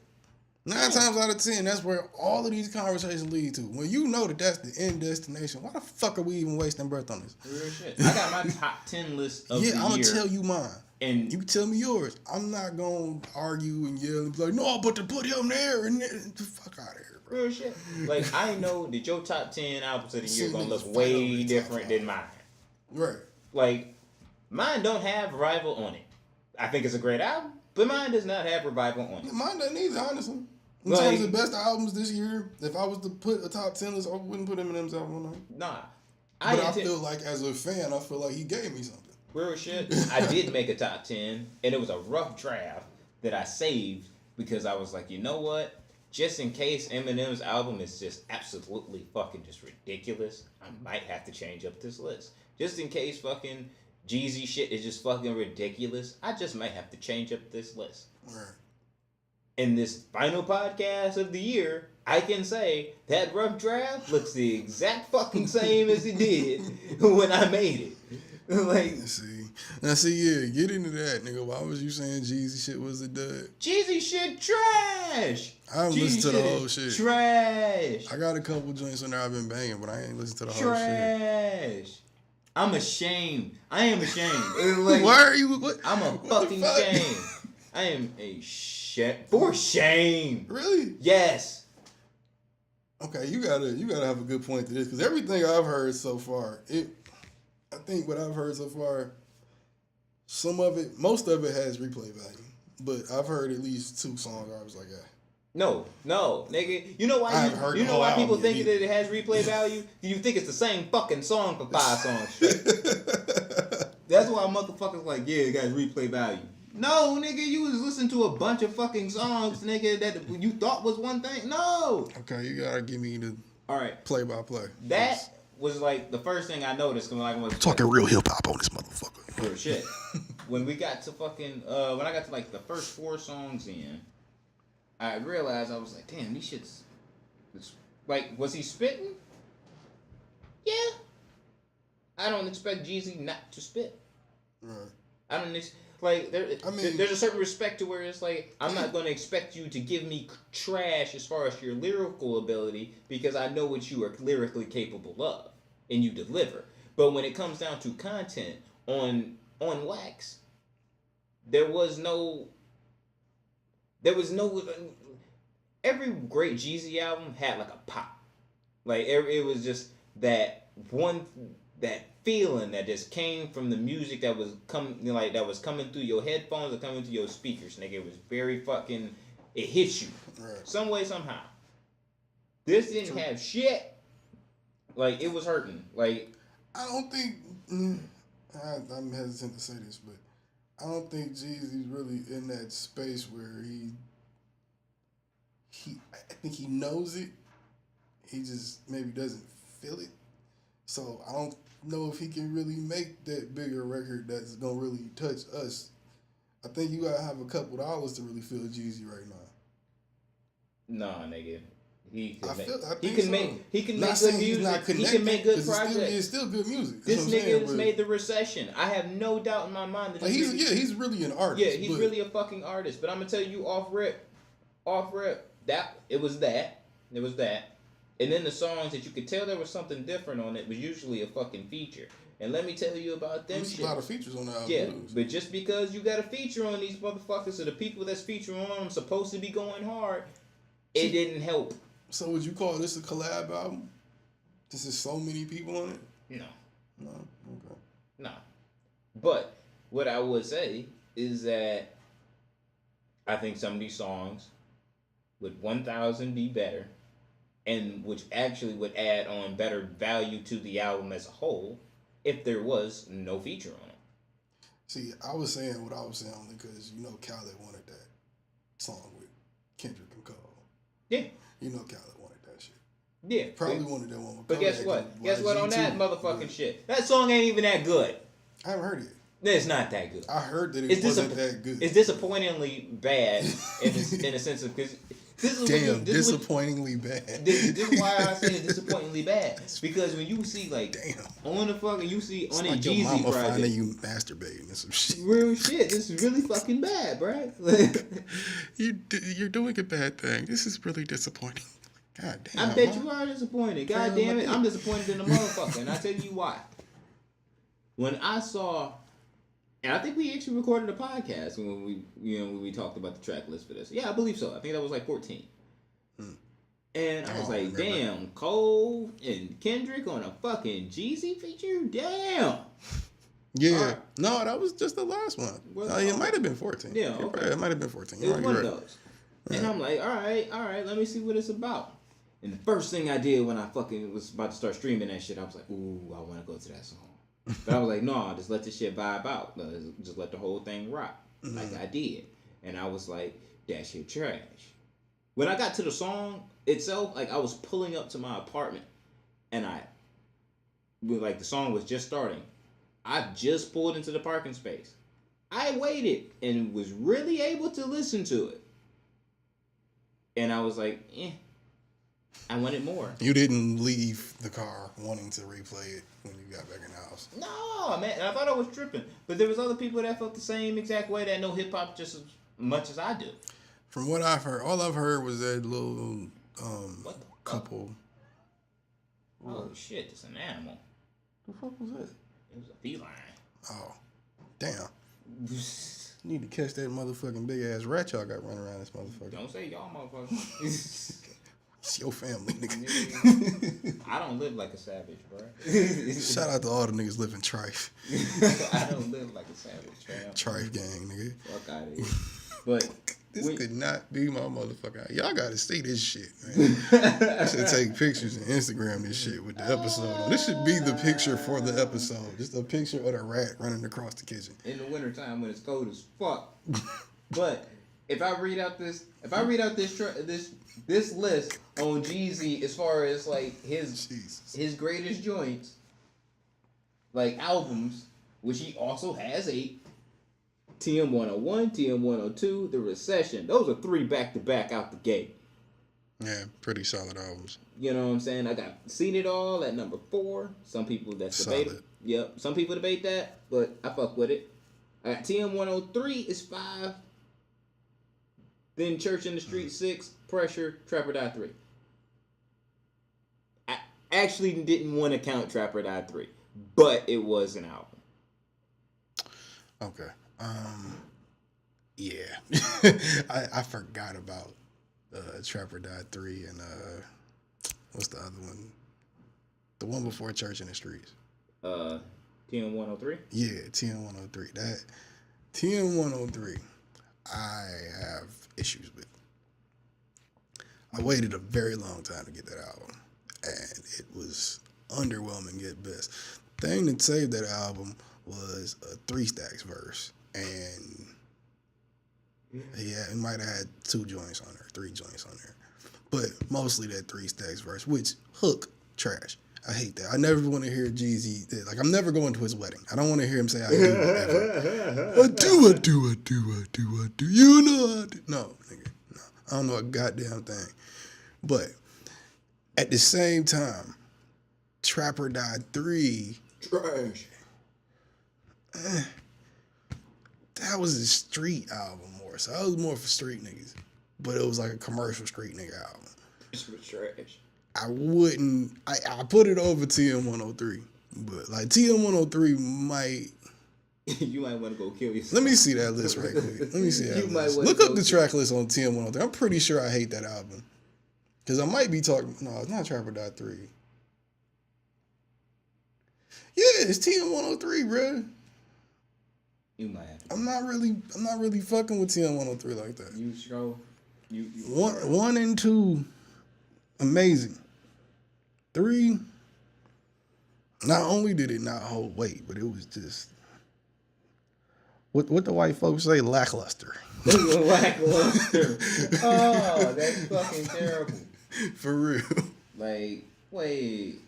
9 times out of 10, that's where all of these conversations lead to. When you know that that's the end destination, why the fuck are we even wasting breath on this? Real shit. I got my top 10 list of the year. Yeah, I'm gonna tell you mine. And you tell me yours. I'm not gonna argue and yell and be like, no, but to put him there and the fuck out of here, bro. Real shit. Like, I know that your top 10 albums of the year gonna look way different than mine. Right. Like, mine don't have Revival on it. I think it's a great album, but mine does not have Revival on it. Mine doesn't either, honestly. In terms of best albums this year, if I was to put a top 10 list, I wouldn't put Eminem's album on there. Nah. I feel like, as a fan, I feel like he gave me something. Real shit. I did make a top 10, and it was a rough draft that I saved because I was like, you know what? Just in case Eminem's album is just absolutely fucking just ridiculous, I might have to change up this list. Just in case fucking Jeezy shit is just fucking ridiculous, I just might have to change up this list. Right. In this final podcast of the year, I can say that rough draft looks the exact fucking same as it did when I made it. Like, Now see, yeah, get into that, nigga. Why was you saying Jeezy shit was a dud? Jeezy shit trash. I haven't listened to the whole shit. Trash. I got a couple joints on there I've been banging, but I ain't listened to the whole shit. Trash. I'm ashamed. I am ashamed. Like, why are you? What? I'm a fucking shame. I am a for shame. Really? Yes. Okay, you gotta have a good point to this, because everything I've heard so far, I think what I've heard so far, most of it has replay value, but I've heard at least 2 songs where I was like, yeah. No, nigga. You know why? You know why people think that it has replay value? You think it's the same fucking song for 5 songs straight. That's why motherfuckers like, yeah, it got replay value. No, nigga, you was listening to a bunch of fucking songs, nigga, that you thought was one thing. No. Okay, you gotta give me the play-by-play. That was like the first thing I noticed. When I was talking real hip-hop on this motherfucker. Real shit. When we got to fucking, when I got to like the first 4 songs in, I realized, I was like, damn, these shits, like, was he spitting? Yeah. I don't expect Jeezy not to spit. Right. I don't like, there's a certain respect to where it's like, I'm not going to expect you to give me trash as far as your lyrical ability, because I know what you are lyrically capable of, and you deliver. But when it comes down to content on Wax, there was no every great Jeezy album had like a pop. Like, it was just that feeling that just came from the music that was coming through your headphones or coming through your speakers, nigga. It was very fucking, it hits you. Right. Some way, somehow. This didn't have shit. Like, it was hurting. Like, I don't think, I'm hesitant to say this, but I don't think Jeezy's really in that space where I think he knows it. He just maybe doesn't feel it. So I don't know if he can really make that bigger record that's gonna really touch us. I think you gotta have a couple dollars to really feel Jeezy right now. Nah, nigga. He can I make. feel. I He think can so. make. He can Not make saying good he's music. not He connected, can make good 'cause projects. It's still good music. This That's what I'm nigga saying, has but made the recession. I have no doubt in my mind that like he's really an artist. yeah, he's really a fucking artist. But I'm gonna tell you off rip, that it was that, and then the songs that you could tell there was something different on it was usually a fucking feature. And let me tell you about them There's shit. a lot of features on the album. Yeah, but just because you got a feature on these motherfuckers, so the people that's featuring on them supposed to be going hard, it didn't help. So would you call this a collab album? This is so many people on it? No. No. Okay. Nah. But what I would say is that I think some of these songs would 1,000 be better, and which actually would add on better value to the album as a whole if there was no feature on it. See, I was saying what I was saying only because you know Khaled wanted that song with Kendrick and Cole. Yeah. You know Khaled wanted that shit. Yeah. Probably wanted that one with But Kodak guess what? and Guess what YG on that too. motherfucking But shit? That song ain't even that good. I haven't heard it. It's not that good. I heard that it It's wasn't that good. It's disappointingly bad in a sense of because this is Damn, disappointingly bad. This is why I say it's disappointingly bad because when you see like Damn. on the fucking you see It's on a like your Jeezy mama project, finding you masturbating and some shit. real shit. This is really fucking bad, bro. You're doing a bad thing. This is really disappointing. God damn. I bet you are disappointed. God damn it, I'm disappointed in the motherfucker, and I tell you why. When I saw, and I think we actually recorded a podcast when we talked about the track list for this. Yeah, I believe so. I think that was like 14. And I was like, damn, Cole and Kendrick on a fucking Jeezy feature? Damn. Yeah. Right. No, that was just the last one. It might have been 14. Yeah, okay. It might have been 14. It was one of right. those. And I'm like, all right, let me see what it's about. And the first thing I did when I fucking was about to start streaming that shit, I was like, ooh, I want to go to that song. But I was like, no, just let this shit vibe out. Just let the whole thing rock. Like I did. And I was like, that shit trash. When I got to the song itself, like I was pulling up to my apartment and the song was just starting. I just pulled into the parking space. I waited and was really able to listen to it. And I was like, I wanted more. You didn't leave the car wanting to replay it when you got back in the house. No, man. And I thought I was tripping. But there was other people that felt the same exact way that know hip hop just as much as I do. From what I've heard, all I've heard was that little What the couple. Oh shit, it's an animal. The fuck was that? It was a feline. Oh, damn. You need to catch that motherfucking big ass rat y'all got running around this motherfucker. Don't say y'all motherfuckers. It's your family, nigga. I don't live like a savage, bro. Shout out to all the niggas living trife. I don't live like a savage, fam. Trife gang, nigga. Fuck out of here. But This could not be my motherfucker. Y'all gotta see this shit, man. I should take pictures and Instagram this shit with the episode on. This should be the picture for the episode. Just a picture of the rat running across the kitchen. in the wintertime when it's cold as fuck. But if I read out this list on Jeezy as far as like his greatest joints, like albums, which he also has 8. TM 101, TM 102, The Recession. Those are 3 back to back out the gate. Yeah, pretty solid albums. You know what I'm saying? I got Seen It All at number 4. Some people that's debatable. Yep. Some people debate that, but I fuck with it. I got TM 103 is 5. Then Church in the Street 6, Pressure, Trap or Die 3. I actually didn't want to count Trap or Die 3, but it was an album. Okay. Yeah. I forgot about Trapper Died 3 and what's the other one? The one before Church in the Streets. TM 103? Yeah, TM 103. That TM 103 I have issues with. I waited a very long time to get that album, and it was underwhelming at best. The thing that saved that album was a 3 Stacks verse. and he might have had 2 joints on there, 3 joints on there, but mostly that 3 Stacks verse, which hook trash. I hate that. I never want to hear Jeezy. Like, I'm never going to his wedding. I don't want to hear him say I do ever. I do. You know I do. No, nigga. No. I don't know a goddamn thing. But at the same time, Trapper Died 3. Trash. That was a street album more. So that was more for street niggas. But it was like a commercial street nigga album. It's trash. I wouldn't. I put it over TM103, but like TM103 might. You might want to go kill yourself. Let me see that list right quick. Let me see that You might list. wanna Look go up the track list on TM103. I'm pretty sure I hate that album because I might be talking. No, it's not Trapper Dot 3. Yeah, it's TM103, bro. You might have to. I'm not really fucking with TM103 like that. You scroll. You 1 and 2, amazing. 3, not only did it not hold weight, but it was just what the white folks say, lackluster. Lackluster. Oh, that's fucking terrible. For real. Like, wait.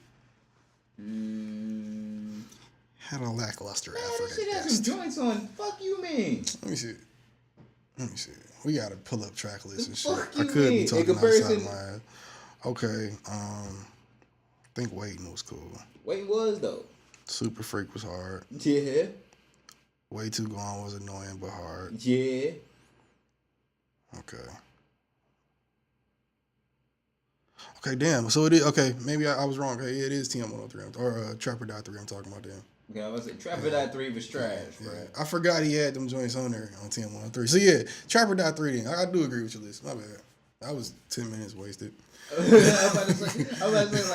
Had a lackluster Man, effort this shit at has best. some joints on. Fuck you, mean. Let me see. We gotta pull up track lists and shit. Fuck I you could be mean? talking In comparison- outside my ass. Okay, I think Waiting was cool. Wait, was though. Super Freak was hard. Yeah. Way Too Gone was annoying but hard. Yeah. Okay. Okay, damn. So it is. Okay, maybe I was wrong. Okay, it is TM103 or Trapper Dot 3 I'm talking about then. Okay, I was saying Trapper Dot 3 was trash, bro. Yeah. I forgot he had them joints on there on TM103. So yeah, Trapper Dot 3 then. I do agree with your list. My bad. That was 10 minutes wasted. I was about to say,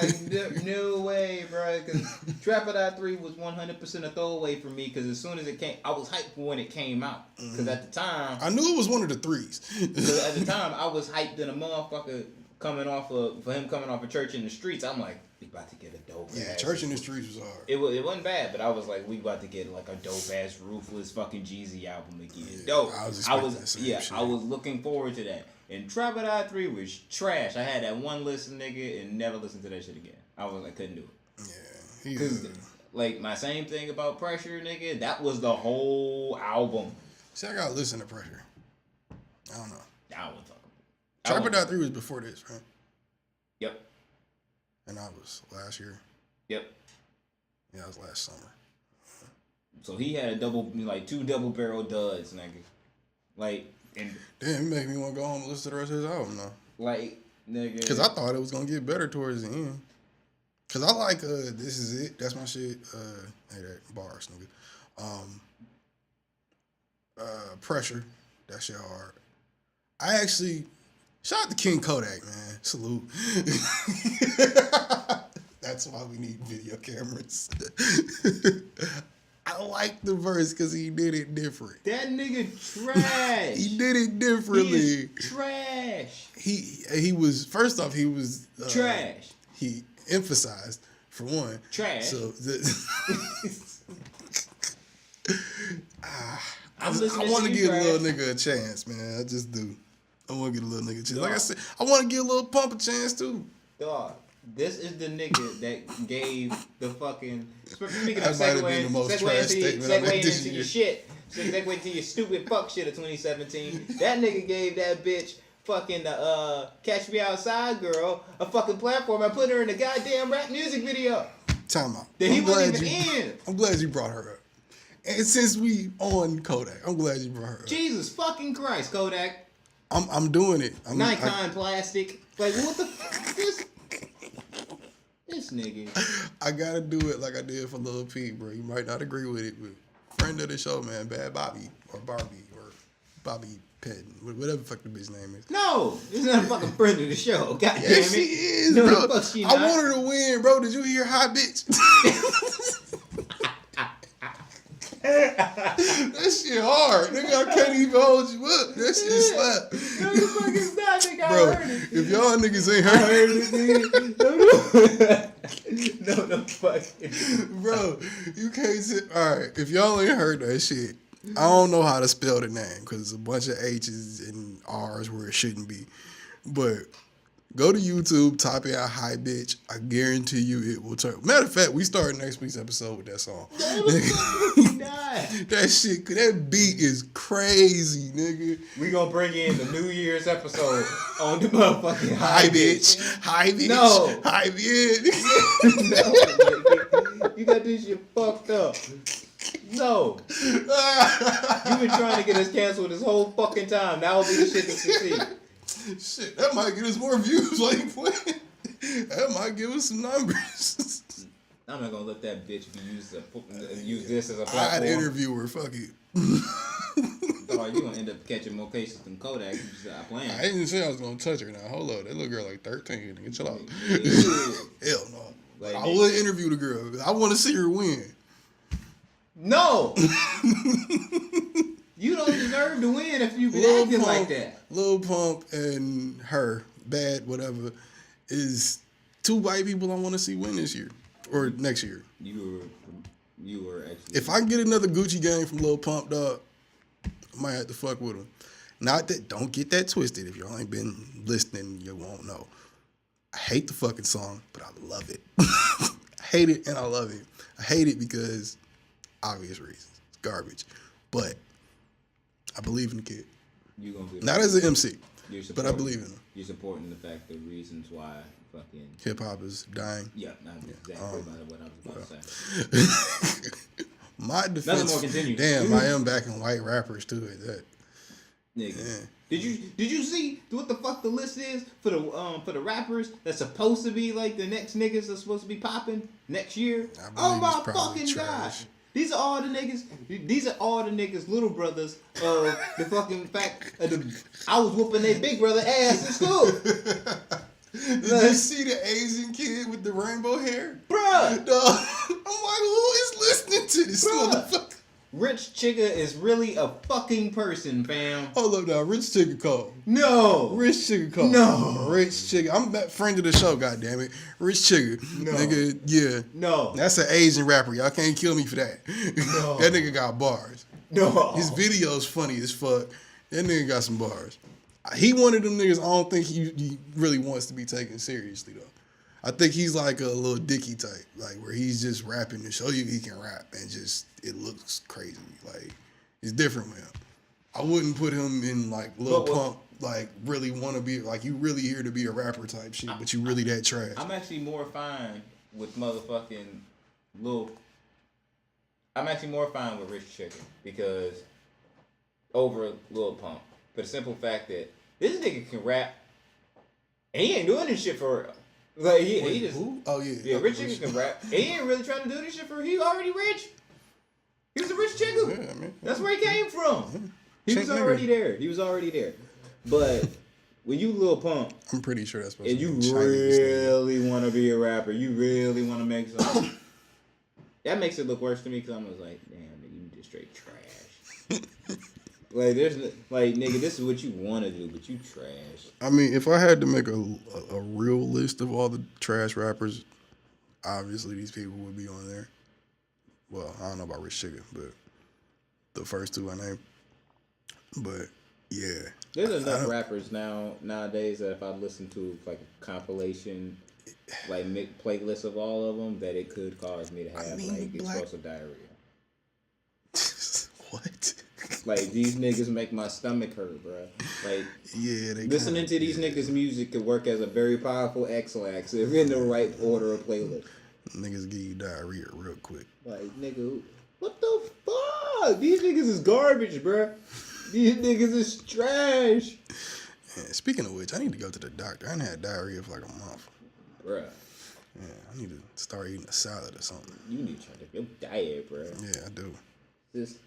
like, no way, bro. Because Trapper Dot 3 was 100% a throwaway for me. Because as soon as it came, I was hyped for when it came out. Because at the time, I knew it was one of the 3s. Cause at the time, I was hyped in a motherfucker for him coming off of Church in the Streets. I'm like, we about to get a dope Yeah, ass. Church in the Streets was hard. It wasn't bad, but I was like, we about to get like a dope ass ruthless fucking Jeezy album again. Yeah, Dope. I was expecting the same shit. I was looking forward to that. And Trapper Dot 3 was trash. I had that one listen, nigga, and never listened to that shit again. I was like, couldn't do it. Yeah. Cause like my same thing about Pressure, nigga, that was the whole album. See, I gotta listen to Pressure. I don't know. I was talking. Trapper Dot 3 was before this, right? Yep. And that was last year. Yep. Yeah, that was last summer. So he had two double barrel duds, nigga. Like, and Damn, it make me want to go home and listen to the rest of his album now. like, nigga. Because I thought it was going to get better towards the end. Because I like, This Is It. That's my shit. Hey, that bars, nigga. Pressure. That shit hard. I actually, shout out to King Kodak, man. Salute. That's why we need video cameras. I like the verse because he did it different. That nigga trash. He did it differently. He is trash. He was, first off, he was Trash. He emphasized, for one. Trash. So I listening want to to you, give a little trash. nigga a chance, man. I just do. I want to give a little nigga a chance. Like I said, I want to give a little pump a chance too. Dog. This is the nigga that gave the fucking. Speaking That of might have been the most trash statement I made this into your year. shit. Segue into your stupid fuck shit of 2017. That nigga gave that bitch fucking Catch Me Outside girl a fucking platform. I put her in a goddamn rap music video. Time out. That he wasn't even in. I'm glad you brought her up. And since we on Kodak, I'm glad you brought her up. Jesus fucking Christ, Kodak. I'm doing it. Nikon plastic. Like, what the fuck is this nigga? I gotta do it like I did for Lil Peep, bro. You might not agree with it, but friend of the show, man, Bad Bobby or Barbie or Bobby Penn, whatever the fuck the bitch name is. No, this is not a fucking friend of the show. God damn it. Yes, she is, No, bro. the fuck she I not. want her to win, bro. Did you hear Hot Bitch? That shit hard, nigga. I can't even hold you up. That shit slap. No, the fuck is that, nigga? Bro, I heard it. if y'all niggas ain't heard it. No, fuck. bro, you can't sit. All right, if y'all ain't heard that shit, I don't know how to spell the name because it's a bunch of H's and R's where it shouldn't be. But go to YouTube, type in "Hi Bitch." I guarantee you it will turn. Matter of fact, we start next week's episode with that song. That shit, that beat is crazy, nigga. We gonna bring in the New Year's episode on the motherfucking Hi Bitch. Hi Bitch. No. Hi Bitch. No, nigga. You got this shit fucked up. No. You've been trying to get us canceled this whole fucking time. That will be the shit to succeed. Shit, that might get us more views while you playing. That might give us some numbers. I'm not gonna let that bitch be use this as a I'd platform. interview her, fuck it. Oh, you gonna end up catching more cases than Kodak if you stop playing. I didn't say I was gonna touch her now. Hold on, that little girl like 13. Nigga, chill out. Yeah. Hell no. Like, I would interview the girl. I want to see her win. No! You don't deserve to win if you been acting like that. Lil Pump and her, bad, whatever, is two white people I want to see win this year. Or next year. You were actually... If I can get another Gucci game from Lil Pump, dog, I might have to fuck with him. Not that, don't get that twisted. If y'all ain't been listening, you won't know. I hate the fucking song, but I love it. I hate it and I love it. I hate it because obvious reasons. It's garbage. But I believe in the kid. You gonna be Not as an MC, but I supporting- believe in him. You're supporting the fact, the reasons why fucking... Hip hop is dying. Yeah, not exactly what I was about to say. My Nothing defense. more continues. Damn, I am backing white rappers too at that. Nigga. Yeah. Did you see what the fuck the list is for the rappers that's supposed to be like the next niggas that's supposed to be popping next year? I believe Oh my it's probably fucking god! trash. These are all the niggas. These are all the niggas, little brothers of the fucking fact of the. I was whooping their big brother ass in school, Did you see the Asian kid with the rainbow hair? bruh. Dog, I'm like, who is listening to this Bruh. motherfucker? Rich Chigga is really a fucking person, fam. Hold up now, Rich Chigga call. No. Rich Chigga call. No. Rich Chigga. I'm a friend of the show, goddammit. Rich Chigga. No. Nigga, yeah. No. That's an Asian rapper. Y'all can't kill me for that. No. That nigga got bars. No. His video's funny as fuck. That nigga got some bars. He one of them niggas I don't think he really wants to be taken seriously, though. I think he's like a little Dicky type, like where he's just rapping to show you he can rap and just it looks crazy. Like it's different with him. I wouldn't put him in like Lil Pump, like really want to be like you really here to be a rapper type shit, but you really that trash. I'm actually more fine with motherfucking Lil. I'm actually more fine with Rich Chicken because over Lil Pump, for the simple fact that this nigga can rap. And he ain't doing this shit for like he just Who? Oh yeah. yeah. Rich Chicken can rap. And he ain't really trying to do this shit for. He already rich. He was a rich chicken. Yeah, I mean, That's where he came from. He was Check already nigga. there. He was already there. But when you Lil Pump I'm pretty sure that's supposed and to you be Chinese nigga. really want to be a rapper, you really want to make something. That makes it look worse to me because I'm just like, damn, nigga, you just straight trash. Like, there's like, nigga, this is what you want to do, but you trash. I mean, if I had to make a real list of all the trash rappers, obviously these people would be on there. Well, I don't know about Rich Chicken, but the first two I named. But yeah, There's enough rappers nowadays that if I listen to like a compilation, like playlist of all of them, that it could cause me to have like explosive diarrhea. What? Like these niggas make my stomach hurt, bro. Like Yeah, they listening to these niggas' music could work as a very powerful X-lax if in the right order of playlist. Niggas give you diarrhea real quick. Like nigga, what the fuck? These niggas is garbage, bro. These niggas is trash. Yeah, speaking of which, I need to go to the doctor. I ain't had diarrhea for like a month. Bruh. Yeah, I need to start eating a salad or something. You need to try to your diet, bro. Yeah, I do. This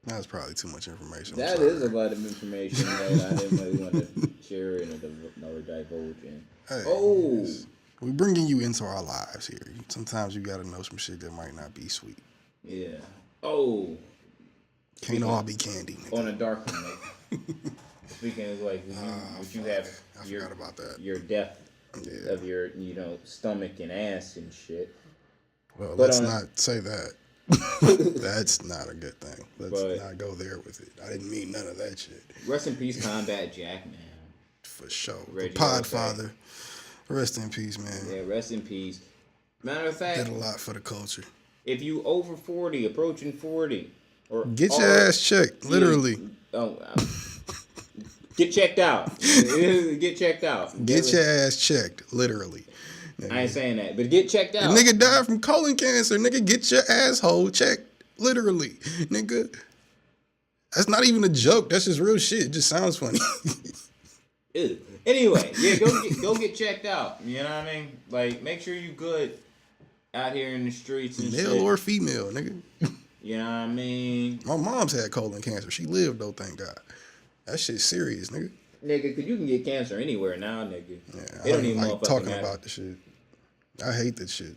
That's probably too much information. I'm That sorry. is a lot of information that I didn't really want to share or divulge in. Hey, Oh, we bringing you into our lives here. Sometimes you gotta know some shit that might not be sweet. yeah. Oh, Can't all be candy. Nigga. on a dark note. Speaking of like, would you have I your forgot about that. your depth Yeah. of your stomach and ass and shit? Well, but let's on a- not say that. That's not a good thing. Let's But not go there with it. I didn't mean none of that shit. rest in peace, Combat Jack, man. For sure. Reggie The Rose. Podfather. Rest in peace, man. Yeah, rest in peace. Matter of fact, Did a lot for the culture. if you over 40, approaching 40, or Get your ass checked, literally. Get checked out. Get checked out. Get your ass checked, literally. Nigga. I ain't saying that, but get checked out. The nigga died from colon cancer. Nigga, get your asshole checked, literally. Nigga, that's not even a joke. That's just real shit. It just sounds funny. Ew. Anyway, yeah, go get checked out. You know what I mean? Like, make sure you good out here in the streets and Male shit. or female, nigga. You know what I mean? My mom's had colon cancer. She lived though, thank God. That shit's serious, nigga. Nigga, cause you can get cancer anywhere now, nigga. Yeah, It don't I even like motherfucking talking matter. about the shit. I hate that shit.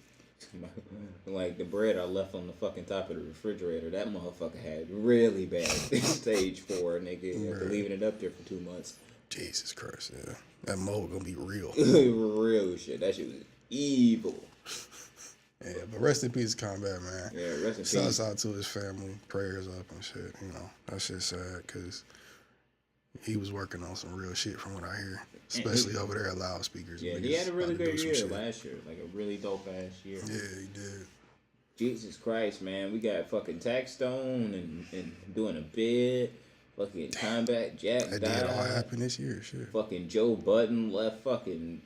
Like the bread I left on the fucking top of the refrigerator, that motherfucker had really bad stage 4, nigga. After leaving it up there for 2 months. Jesus Christ, yeah. That mold gonna be real. Real shit. That shit was evil. Yeah, but rest in peace, Combat, man. Yeah, rest in Shouts peace. out to his family. Prayers up and shit. You know, that shit's sad because he was working on some real shit from what I hear. Especially over there at loudspeakers. Yeah, Niggas he had a really about to good do year some shit. last year. Like a really dope ass year. Yeah, he did. Jesus Christ, man. We got fucking Tax Stone and doing a bid. Fucking Combat Jack That died. did all happen this year, shit. Fucking Joe Budden left fucking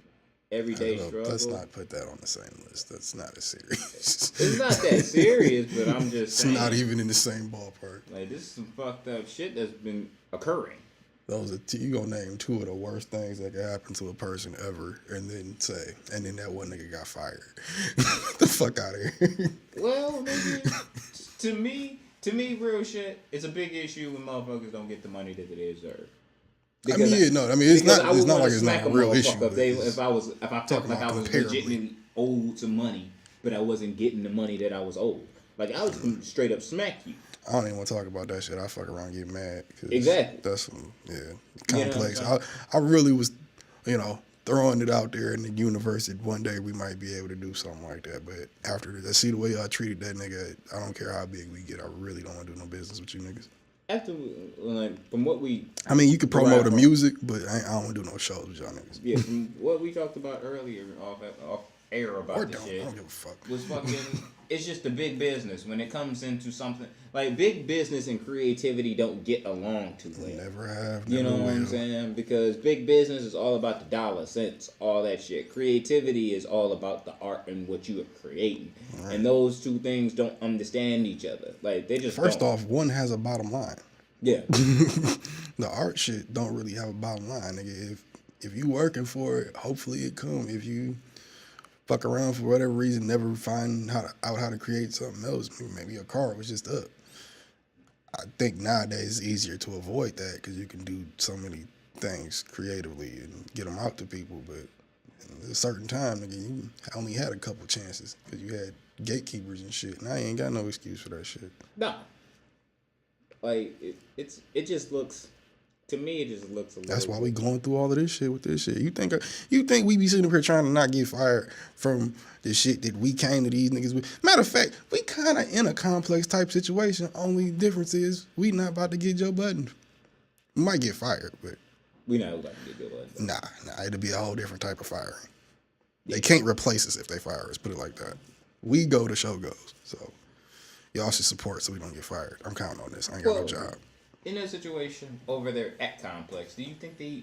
Everyday Struggle. Let's not put that on the same list. That's not as serious. It's not that serious, but I'm just It's saying. not even in the same ballpark. Like, this is some fucked up shit that's been occurring. Those are you gonna name 2 of the worst things that could happen to a person ever, and then that one nigga got fired. Get the fuck out of here. Well, nigga, to me, real shit, it's a big issue when motherfuckers don't get the money that they deserve. I mean, it's not like it's not a real issue. If I felt like I was comparably. legitimately owed some money, but I wasn't getting the money that I was owed. Like, I was gonna straight up smack you. I don't even want to talk about that shit. I fuck around and get mad. Exactly. That's complex. You know I really was, throwing it out there in the universe that one day we might be able to do something like that. But after that, see the way I treated that nigga, I don't care how big we get. I really don't want to do no business with you niggas. After, from what we... I mean, you could promote the music, but I don't want to do no shows with y'all niggas. Yeah, from what we talked about earlier off air about this shit. I don't give a fuck. Was fucking... It's just the big business when it comes into something... Like, big business and creativity don't get along too well. Never have, You know never what I'm will. saying? Because big business is all about the dollar, cents, all that shit. Creativity is all about the art and what you are creating. Right. And those two things don't understand each other. Like, they just First don't. off, one has a bottom line. Yeah. The art shit don't really have a bottom line, nigga. If you working for it, hopefully it come. If you fuck around for whatever reason, never find out how to create something else, maybe a car was just up. I think nowadays it's easier to avoid that because you can do so many things creatively and get them out to people. But at a certain time, nigga, you only had a couple chances because you had gatekeepers and shit. And I ain't got no excuse for that shit. Nah. Like, it just looks... To me, it just looks a little... That's why we going through all of this shit with this shit. You think we be sitting up here trying to not get fired from the shit that we came to these niggas with? Matter of fact, we kind of in a complex type situation. Only difference is we not about to get Joe Budden. We might get fired, but... We not about to get Joe Budden. Nah, it'll be a whole different type of firing. They can't replace us if they fire us, put it like that. We go, the show goes. So, y'all should support so we don't get fired. I'm counting on this. I ain't got no job. In that situation over there at Complex, do you think they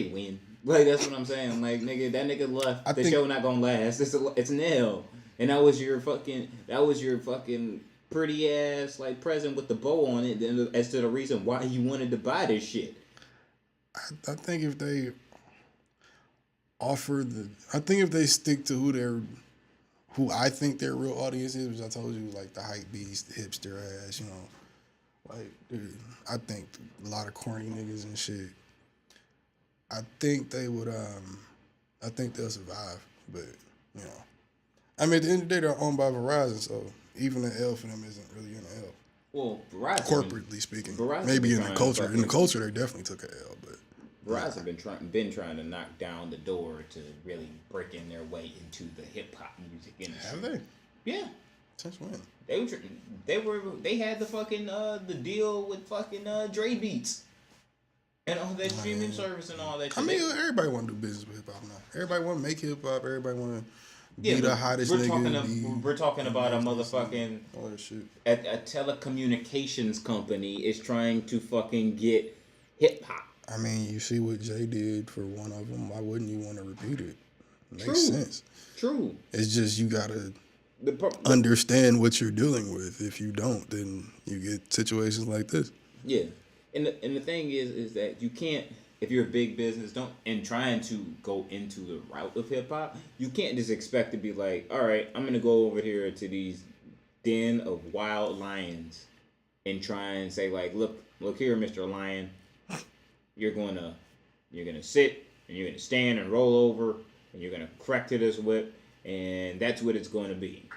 win? Like, that's what I'm saying. Like, nigga, that nigga left. The show not gonna last. It's an L. And that was your fucking pretty ass like present with the bow on it. As to the reason why you wanted to buy this shit. I think if they if they stick to who I think their real audience is, which I told you, like the hype beast, the hipster ass, like, dude, I think a lot of corny niggas and shit. I think they would. I think they'll survive, but I mean, at the end of the day, they're owned by Verizon, so even an L for them isn't really an L. Well, Verizon, corporately speaking, Verizon maybe in the culture. In the culture, they definitely took an L, but Verizon been trying to knock down the door to really break in their way into the hip hop music industry. Have they? Yeah. Since when? They had the fucking the deal with fucking Dre Beats and all that streaming service and all that shit. I mean, everybody want to do business with hip hop now. Everybody want to make hip hop. Everybody want to be the hottest we're nigga. We're talking about a motherfucking all that shit. A telecommunications company is trying to fucking get hip hop. I mean, you see what Jay did for one of them. Why wouldn't you want to repeat it? Makes True. sense. True. It's just you gotta understand what you're dealing with. If you don't, then you get situations like this. Yeah, and the thing is that you can't, if you're a big business, and trying to go into the route of hip hop, you can't just expect to be like, all right, I'm gonna go over here to these den of wild lions and try and say like, look here, Mr. Lion, you're gonna sit and you're gonna stand and roll over and you're gonna crack to this whip and that's what it's gonna be.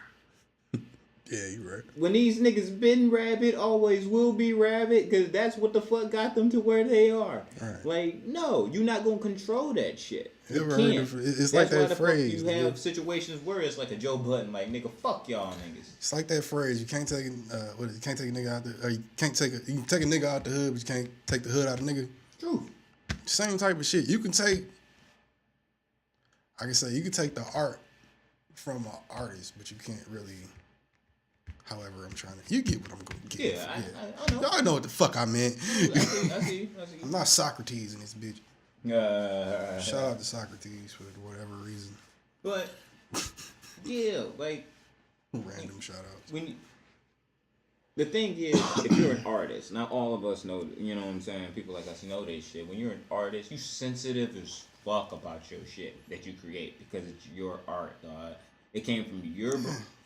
Yeah, you're right. When these niggas been rabid, always will be rabid, because that's what the fuck got them to where they are. Right. Like, no, you're not gonna control that shit. You Ever can't. heard of, it's That's like why that the phrase. fuck you have situations where it's like a Joe Budden, like, nigga, fuck y'all niggas. It's like that phrase. You can't take you can't take a nigga out the, or you can take a nigga out the hood, but you can't take the hood out of nigga. True. Same type of shit. You can take the art from an artist, but you can't really. However, I'm trying to. You get what I'm going to get. Yeah, I know. Y'all know what the fuck I meant. I see you. I'm not Socrates in this bitch. Shout out to Socrates for whatever reason. But yeah, like random shout outs. The thing is, if you're an artist, not all of us know. You know what I'm saying? People like us know this shit. When you're an artist, you sensitive as fuck about your shit that you create because it's your art. It came from your.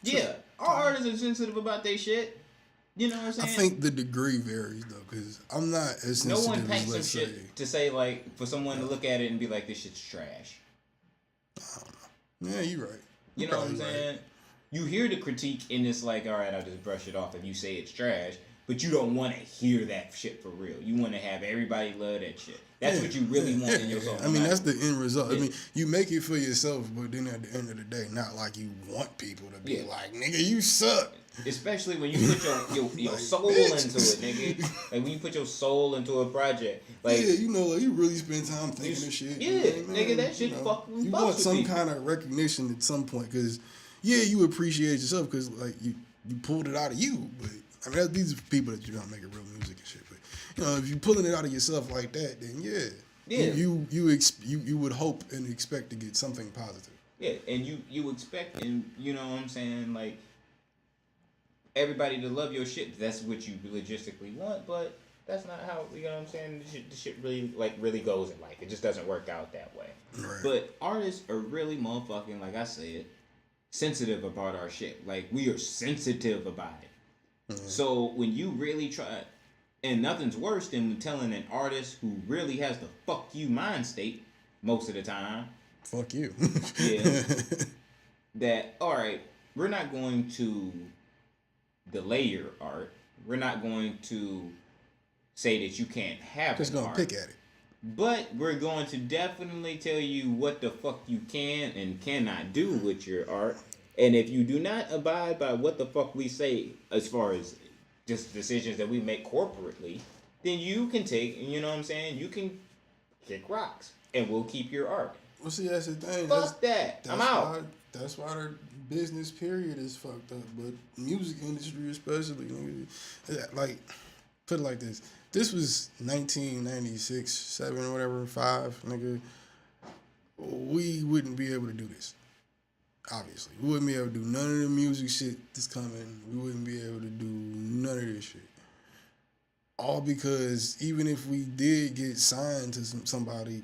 Yeah, our artists are sensitive about their shit. You know what I'm saying? I think the degree varies though, because I'm not as sensitive. No one paints some let's shit say. to say like for someone to look at it and be like, this shit's trash. I don't know. Yeah, you're right. You know what I'm saying? Right. You hear the critique and it's like, all right, I'll just brush it off if you say it's trash. But you don't want to hear that shit for real. You want to have everybody love that shit. That's what you really want in your song. I mean, that's the end result. I mean, you make it for yourself, but then at the end of the day, not like you want people to be like, nigga, you suck. Especially when you put your like, soul into it, nigga. Like when you put your soul into a project. Like, yeah, you know, like you really spend time thinking of shit. Yeah, you know, nigga, that shit fucking you want some kind of recognition at some point, because, yeah, you appreciate yourself because, like, you pulled it out of you, but I mean, these are people that you're gonna make real music and shit. But you know, if you're pulling it out of yourself like that, then you would hope and expect to get something positive. Yeah, and you expect, and you know what I'm saying, like everybody to love your shit. That's what you logistically want, but that's not how, you know what I'm saying. The shit really goes in life. It just doesn't work out that way. Right. But artists are really motherfucking, like I said, sensitive about our shit. Like we are sensitive about it. So when you really try, and nothing's worse than telling an artist who really has the fuck you mind state most of the time. Fuck you. Yeah. That, all right, we're not going to delay your art. We're not going to say that you can't have just gonna art, pick at it. But we're going to definitely tell you what the fuck you can and cannot do with your art. And if you do not abide by what the fuck we say as far as just decisions that we make corporately, then you can take, you know what I'm saying, you can kick rocks and we'll keep your art. Well, see, that's the thing. Fuck that. I'm out. That's why their business period is fucked up. But music industry especially, like, put it like this. This was 1996, 7, whatever, 5, nigga. We wouldn't be able to do this. Obviously. We wouldn't be able to do none of the music shit that's coming. We wouldn't be able to do none of this shit. All because even if we did get signed to somebody,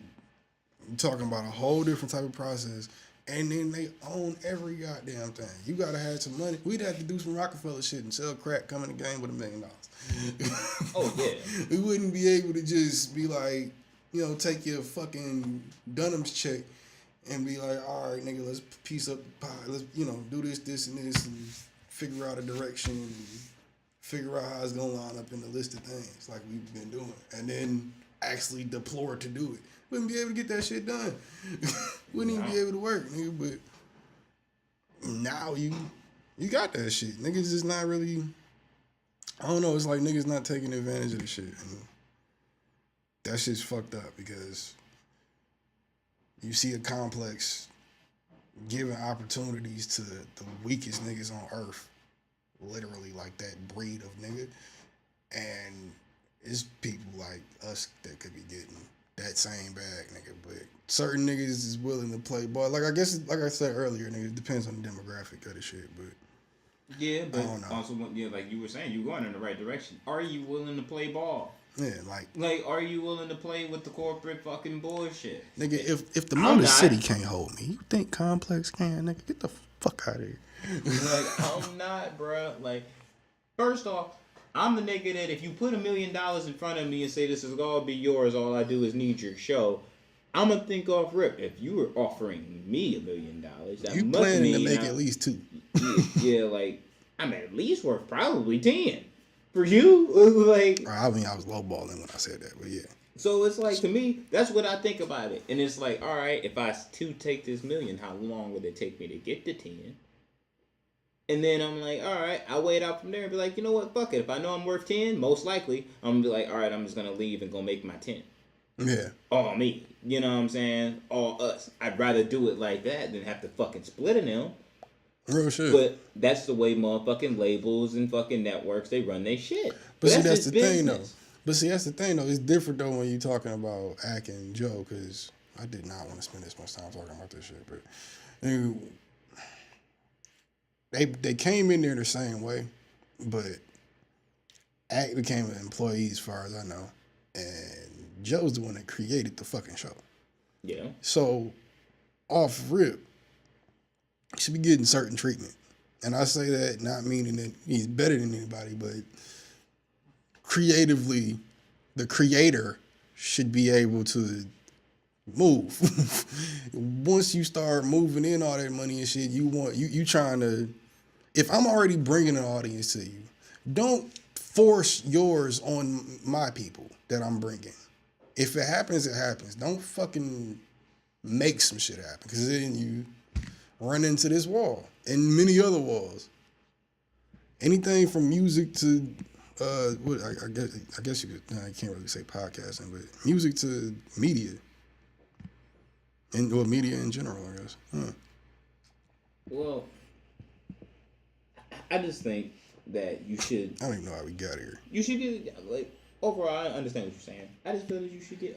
you're talking about a whole different type of process, and then they own every goddamn thing. You gotta have some money. We'd have to do some Rockefeller shit and sell crack, come in the game with $1 million. Oh, yeah. We wouldn't be able to just be like, you know, take your fucking Dunham's check and be like, all right, nigga, let's piece up the pie. Let's, you know, do this, and this, and figure out a direction, and figure out how it's going to line up in the list of things like we've been doing. And then actually deploy to do it. Wouldn't be able to get that shit done. Wouldn't even be able to work, nigga. But now you You got that shit. Niggas just not really. I don't know. It's like niggas not taking advantage of the shit, and that shit's fucked up because you see a complex giving opportunities to the weakest niggas on earth, literally like that breed of nigga, and it's people like us that could be getting that same bag, nigga. But certain niggas is willing to play ball. Like I guess, like I said earlier, nigga, it depends on the demographic of the shit. But Yeah, but I don't know. also, yeah, like you were saying, you're going in the right direction. Are you willing to play ball? Yeah, Like, are you willing to play with the corporate fucking bullshit? nigga, if the I'm Motor not. City can't hold me, you think Complex can, nigga? Get the fuck out of here. Like, I'm not, bruh. Like, first off, I'm the nigga that if you put $1 million in front of me and say this is all be yours, all I do is need your show, I'm gonna think off rip. If you were offering me $1 million, that You must planning to mean make at least 2. yeah, like I'm at least worth probably 10 for you. Like, I mean, I was lowballing when I said that, but yeah. so it's like to me, that's what I think about it. And it's like, all right, if I to take this million, how long would it take me to get to 10? And then I'm like, all right, I'll wait out from there and be like, you know what, fuck it. If I know I'm worth 10, most likely, I'm gonna be like, all right, I'm just gonna leave and go make my 10. Yeah. All me. You know what I'm saying? All us. I'd rather do it like that than have to fucking split in them. Real shit. But that's the way motherfucking labels and fucking networks, they run their shit. But see, that's just the thing, though. business. But see, that's the thing, though. It's different, though, when you're talking about Ack and Joe, because I did not want to spend this much time talking about this shit. But they came in there the same way, but Ack became an employee as far as I know, and Joe's the one that created the fucking show. Yeah. So, off rip, he should be getting certain treatment. And I say that not meaning that he's better than anybody, but creatively, the creator should be able to move. Once you start moving in all that money and shit, you trying to. If I'm already bringing an audience to you, don't force yours on my people that I'm bringing. If it happens, it happens. Don't fucking make some shit happen, because then you run into this wall and many other walls. Anything from music to what I guess you could. I can't really say podcasting, but music to media, or media in general, I guess. Well, I just think that you should. I don't even know how we got here. You should get like overall. I understand what you're saying. I just feel that you should get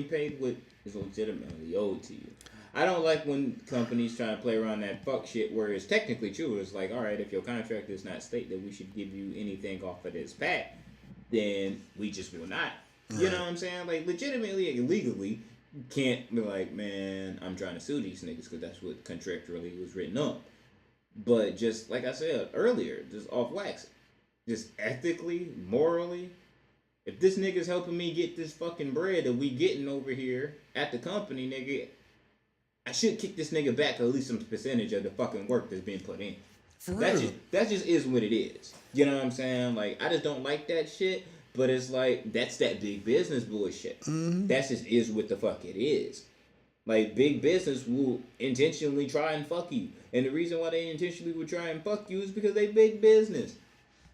paid what is legitimately owed to you. I don't like when companies try to play around that fuck shit where it's technically true. It's like, all right, if your contract does not state that we should give you anything off of this pack, then we just will not. Right. You know what I'm saying? Like, legitimately, illegally, you can't be like, man, I'm trying to sue these niggas because that's what contractually was written up. But just like I said earlier, just off wax, just ethically, morally, if this nigga's helping me get this fucking bread that we getting over here at the company, nigga, I should kick this nigga back at least some percentage of the fucking work that's being put in. For real. That just is what it is. You know what I'm saying? Like, I just don't like that shit, but it's like, that's that big business bullshit. Mm-hmm. That just is what the fuck it is. Like, big business will intentionally try and fuck you. And the reason why they intentionally would try and fuck you is because they big business.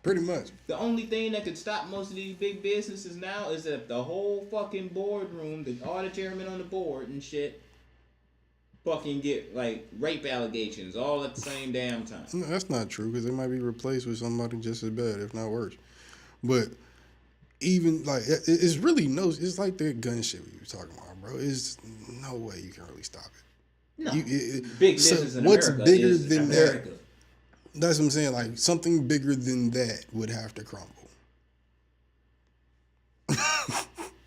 Pretty much. The only thing that could stop most of these big businesses now is that the whole fucking boardroom, all the chairmen on the board and shit, fucking get like rape allegations all at the same damn time. No, that's not true, because they might be replaced with somebody just as bad, if not worse. But even like it's really it's like that gun shit we were talking about, bro. It's no way you can really stop it. No, big business so in what's America bigger is than America. that? That's what I'm saying. Like, something bigger than that would have to crumble.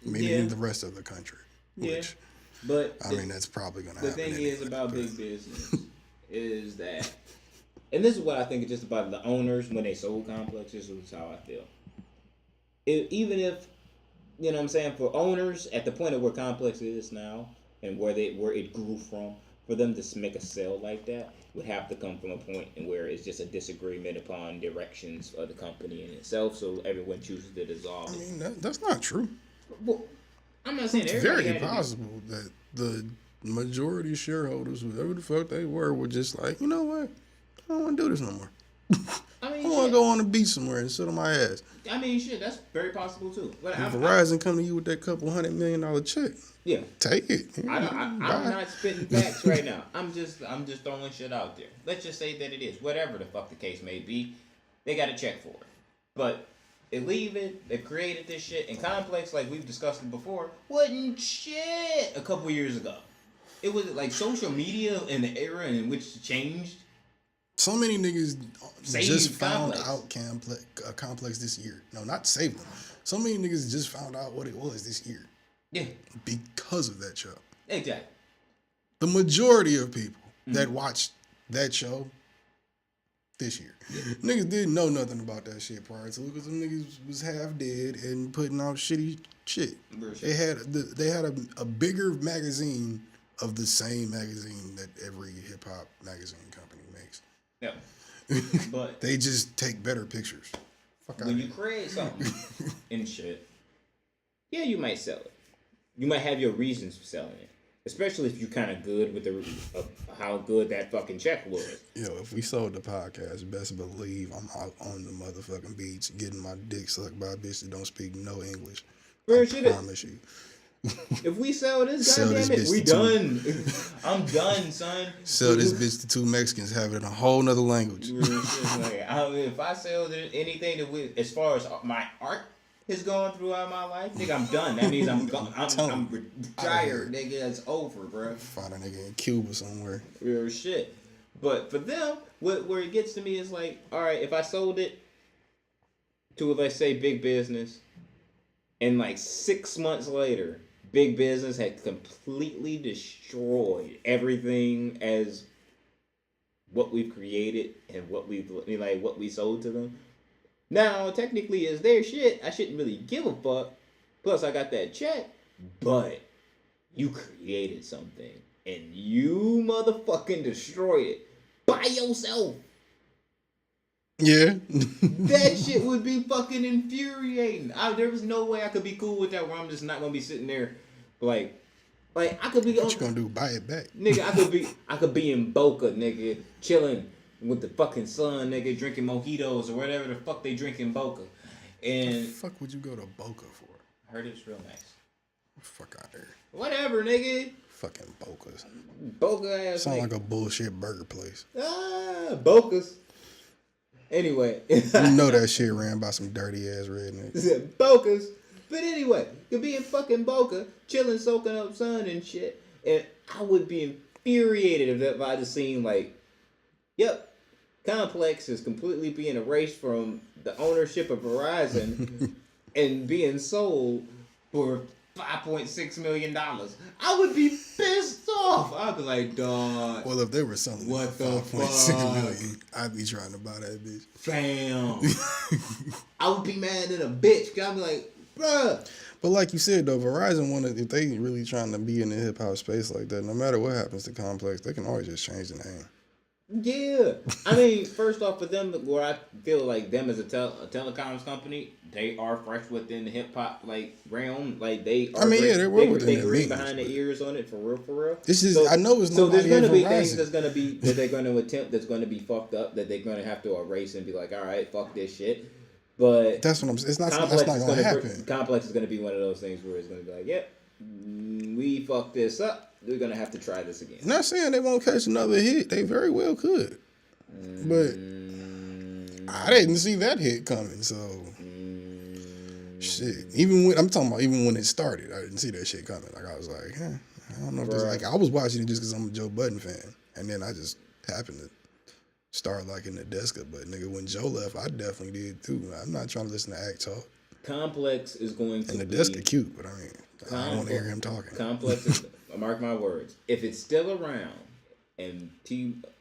Meaning the rest of the country. Which, but I mean, that's probably going to happen. The thing anyway, is about big business is that, and this is what I think is just about the owners when they sold complexes. This is how I feel. Even if, you know what I'm saying, for owners at the point of where complex is now and where it grew from, for them to make a sale like that would have to come from a point where it's just a disagreement upon directions of the company in itself, so everyone chooses to dissolve. I mean, that's not true. Well, I'm not saying it's very possible that the majority shareholders, whoever the fuck they were just like, you know what? I don't want to do this no more. I mean, I want to go on the beach somewhere and sit on my ass. I mean, shit, that's very possible too. But Verizon come to you with that couple $100 million check. Yeah, take it. I'm not spitting facts right now. I'm just throwing shit out there. Let's just say that it is whatever the fuck the case may be. They got a check for it, but they leave it. They created this shit, and Complex, like we've discussed it before, wasn't shit a couple years ago. It was like social media in the era in which it changed. So many niggas just found Complex. out Complex this year. No, not saved them. So many niggas just found out what it was this year. Yeah. Because of that show. Exactly. The majority of people that watched that show this year. Yeah. Niggas didn't know nothing about that shit prior to it because them niggas was half dead and putting out shitty shit. They had a bigger magazine of the same magazine that every hip hop magazine company makes. Yeah. But they just take better pictures. Fuck when you create something and shit, yeah, you might sell it. You might have your reasons for selling it. Especially if you're kind of good with how good that fucking check was. Yo, if we sold the podcast, best believe I'm out on the motherfucking beach getting my dick sucked by a bitch that don't speak no English. I promise you. If we sell this, goddamn it, we done. I'm done, son. Sell this bitch to two Mexicans, have it in a whole nother language. If I sell anything as far as my art has gone throughout my life, nigga, I'm done. That means I'm retired, nigga. It's over, bro. Find a nigga in Cuba somewhere. Real shit. But for them, where it gets to me is like, all right, if I sold it to, let's say, big business, and like 6 months later, big business had completely destroyed everything as what we've created and what we sold to them. Now, technically, it's their shit. I shouldn't really give a fuck. Plus, I got that check. But you created something and you motherfucking destroyed it by yourself. Yeah. That shit would be fucking infuriating. There was no way I could be cool with that where I'm just not gonna be sitting there like I could be. What you gonna do? Buy it back, nigga? I could be in Boca, nigga, chilling with the fucking sun, nigga, drinking mojitos or whatever the fuck they drink in Boca. And what the fuck would you go to Boca for? I heard it's real nice. Fuck out there. Whatever, nigga. Fucking Bocas. Boca ass. Sound like a bullshit burger place. Bocas. Anyway. You know that shit ran by some dirty ass rednecks. Bocas. But anyway, you'll be in fucking Boca, chilling, soaking up sun and shit. And I would be infuriated if I just seen like, yep, Complex is completely being erased from the ownership of Verizon and being sold for $5.6 million. I would be pissed off. I'd be like, dog. Well, if they were selling what for $5.6 million, I'd be trying to buy that bitch. Fam. I would be mad at a bitch. Cause I'd be like, bruh. But like you said though, Verizon wanted, if they really trying to be in the hip hop space like that, no matter what happens to Complex, they can always just change the name. Yeah, I mean, first off, for them, where I feel like them as a telecoms company, they are fresh within the hip hop like realm. Like they are. I mean, yeah, they were within they their green means, behind the ears on it for real. This is I know it's not. So there's going to be things that's going to be that they're going to attempt that's going to be fucked up that they're going to have to erase and be like, all right, fuck this shit. But that's what I'm saying. It's not. That's not going to happen. Complex is going to be one of those things where it's going to be like, yep, we fucked this up. We're going to have to try this again. Not saying they won't catch another hit. They very well could. But I didn't see that hit coming, so shit. Even when it started, I didn't see that shit coming. Like I was like, I don't know if this like I was watching it just because I'm a Joe Budden fan, and then I just happened to start liking the Deska. But nigga, when Joe left, I definitely did too. I'm not trying to listen to Act Talk. Complex is going to and the Deska cute, but I mean, I don't want to hear him talking. Complex is, mark my words, if it's still around. And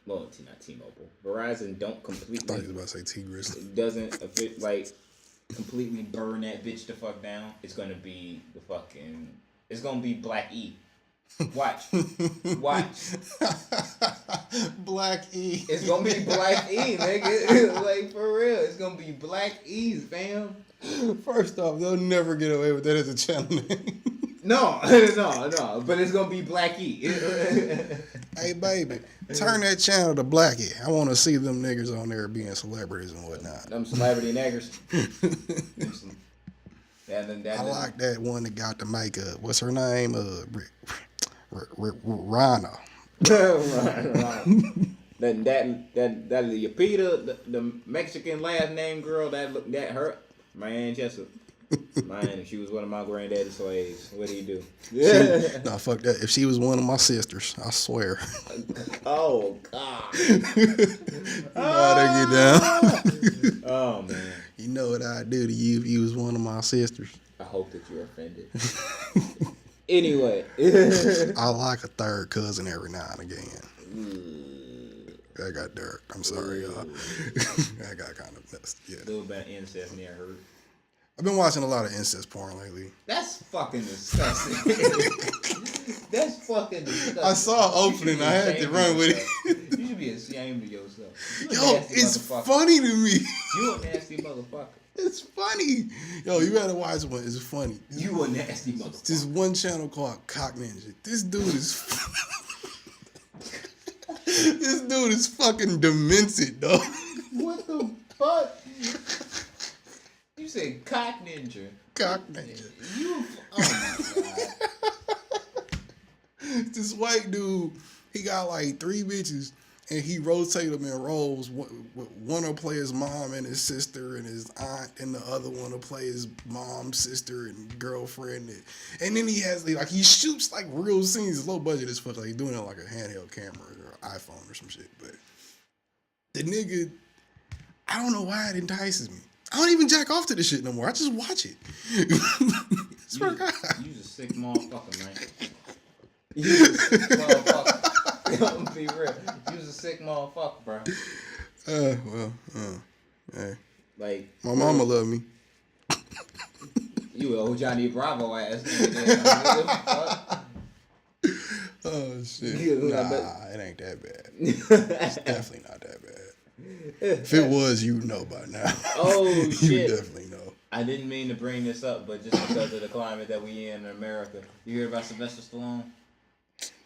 not T-Mobile. Verizon don't completely. I thought you was about to say T-Grizzly. Doesn't completely burn that bitch the fuck down. It's gonna be It's gonna be Black E. Watch. Black E. It's gonna be Black E, nigga. Like for real, it's gonna be Black E's, fam. First off, they'll never get away with that as a channel name. No, but it's gonna be Blackie. Hey, baby, turn that channel to Blackie. I want to see them niggas on there being celebrities and whatnot. Them celebrity niggers. I like that one that got the makeup. What's her name? Rihanna. Right. That Yapita, the Mexican last name girl, that her man, man, if she was one of my granddaddy's slaves, what do you do? Nah, fuck that. If she was one of my sisters, I swear. Oh God. You know how they get down. Oh man. You know what I'd do to you if you was one of my sisters. I hope that you're offended. Anyway. I like a third cousin every now and again. I got dark. I'm sorry, y'all. I got kind of messed. Yeah. A little bit of incest near her. I've been watching a lot of incest porn lately. That's fucking disgusting. That's fucking disgusting. I saw an opening. I had to run with it. You should be ashamed of yourself. Yo, it's funny to me. You a nasty motherfucker. It's funny. Yo, you gotta watch one. It's funny. You a nasty motherfucker. This one channel called Cock Ninja. This dude is this dude is fucking demented, dog. What the fuck? You said Cock Ninja. Cock Ninja. You. Oh my god. This white dude, he got like 3 bitches, and he rotate them in roles. One will play his mom and his sister and his aunt, and the other one will play his mom, sister, and girlfriend. And then he has like he shoots like real scenes. It's low budget as fuck. Like he's doing it on like a handheld camera or iPhone or some shit. But the nigga, I don't know why it entices me. I don't even jack off to this shit no more. I just watch it. Swear to God. You's a sick motherfucker, man. You's a sick motherfucker. I'm gonna be real. You's a sick motherfucker, bro. Hey. Like My mama love me. You a old Johnny Bravo ass nigga. Oh shit. Yeah, nah, it ain't that bad. It's definitely not that bad. If it was, you know by now. Oh You shit. definitely know. I didn't mean to bring this up, but just because of the climate that we in America. You hear about Sylvester Stallone?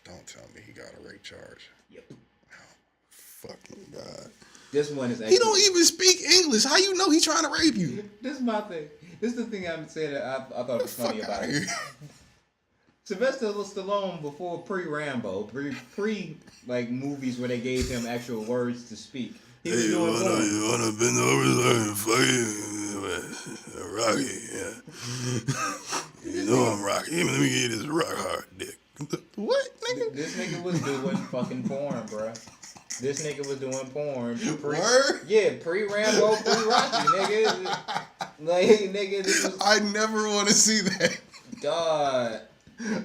Don't tell me he got a rape charge. Yep. Fucking God. This one is actually, He don't even speak English. How you know he trying to rape you? This is my thing. This is the thing I'm saying that I thought was funny Fuck about outta it. here. Sylvester Stallone before pre-Rambo, pre like movies where they gave him actual words to speak. He was doing porn. You wanna bend over fucking Rocky? Yeah. You know I'm Rocky. Let me give you this rock hard dick. What, nigga? This nigga was doing fucking porn, bruh. This nigga was doing porn. Word? Yeah, pre-Rambo, pre-Rocky, nigga. Like, nigga, this was... I never want to see that. God.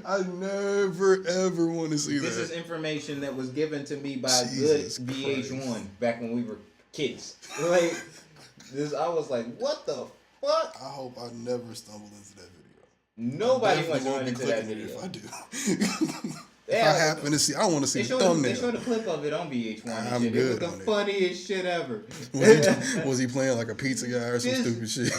I never ever want to see This that. is information that was given to me by Jesus good VH1 back when we were kids. Like, this, I was like, what the fuck? I hope I never stumble into that video. Nobody wants to run into that video. If I do. Yeah, if I happen to see, I want to see the thumbnail. They showed a clip of it on VH1. I'm shit. good It was on the it. funniest shit ever. Was he playing like a pizza guy or some stupid shit?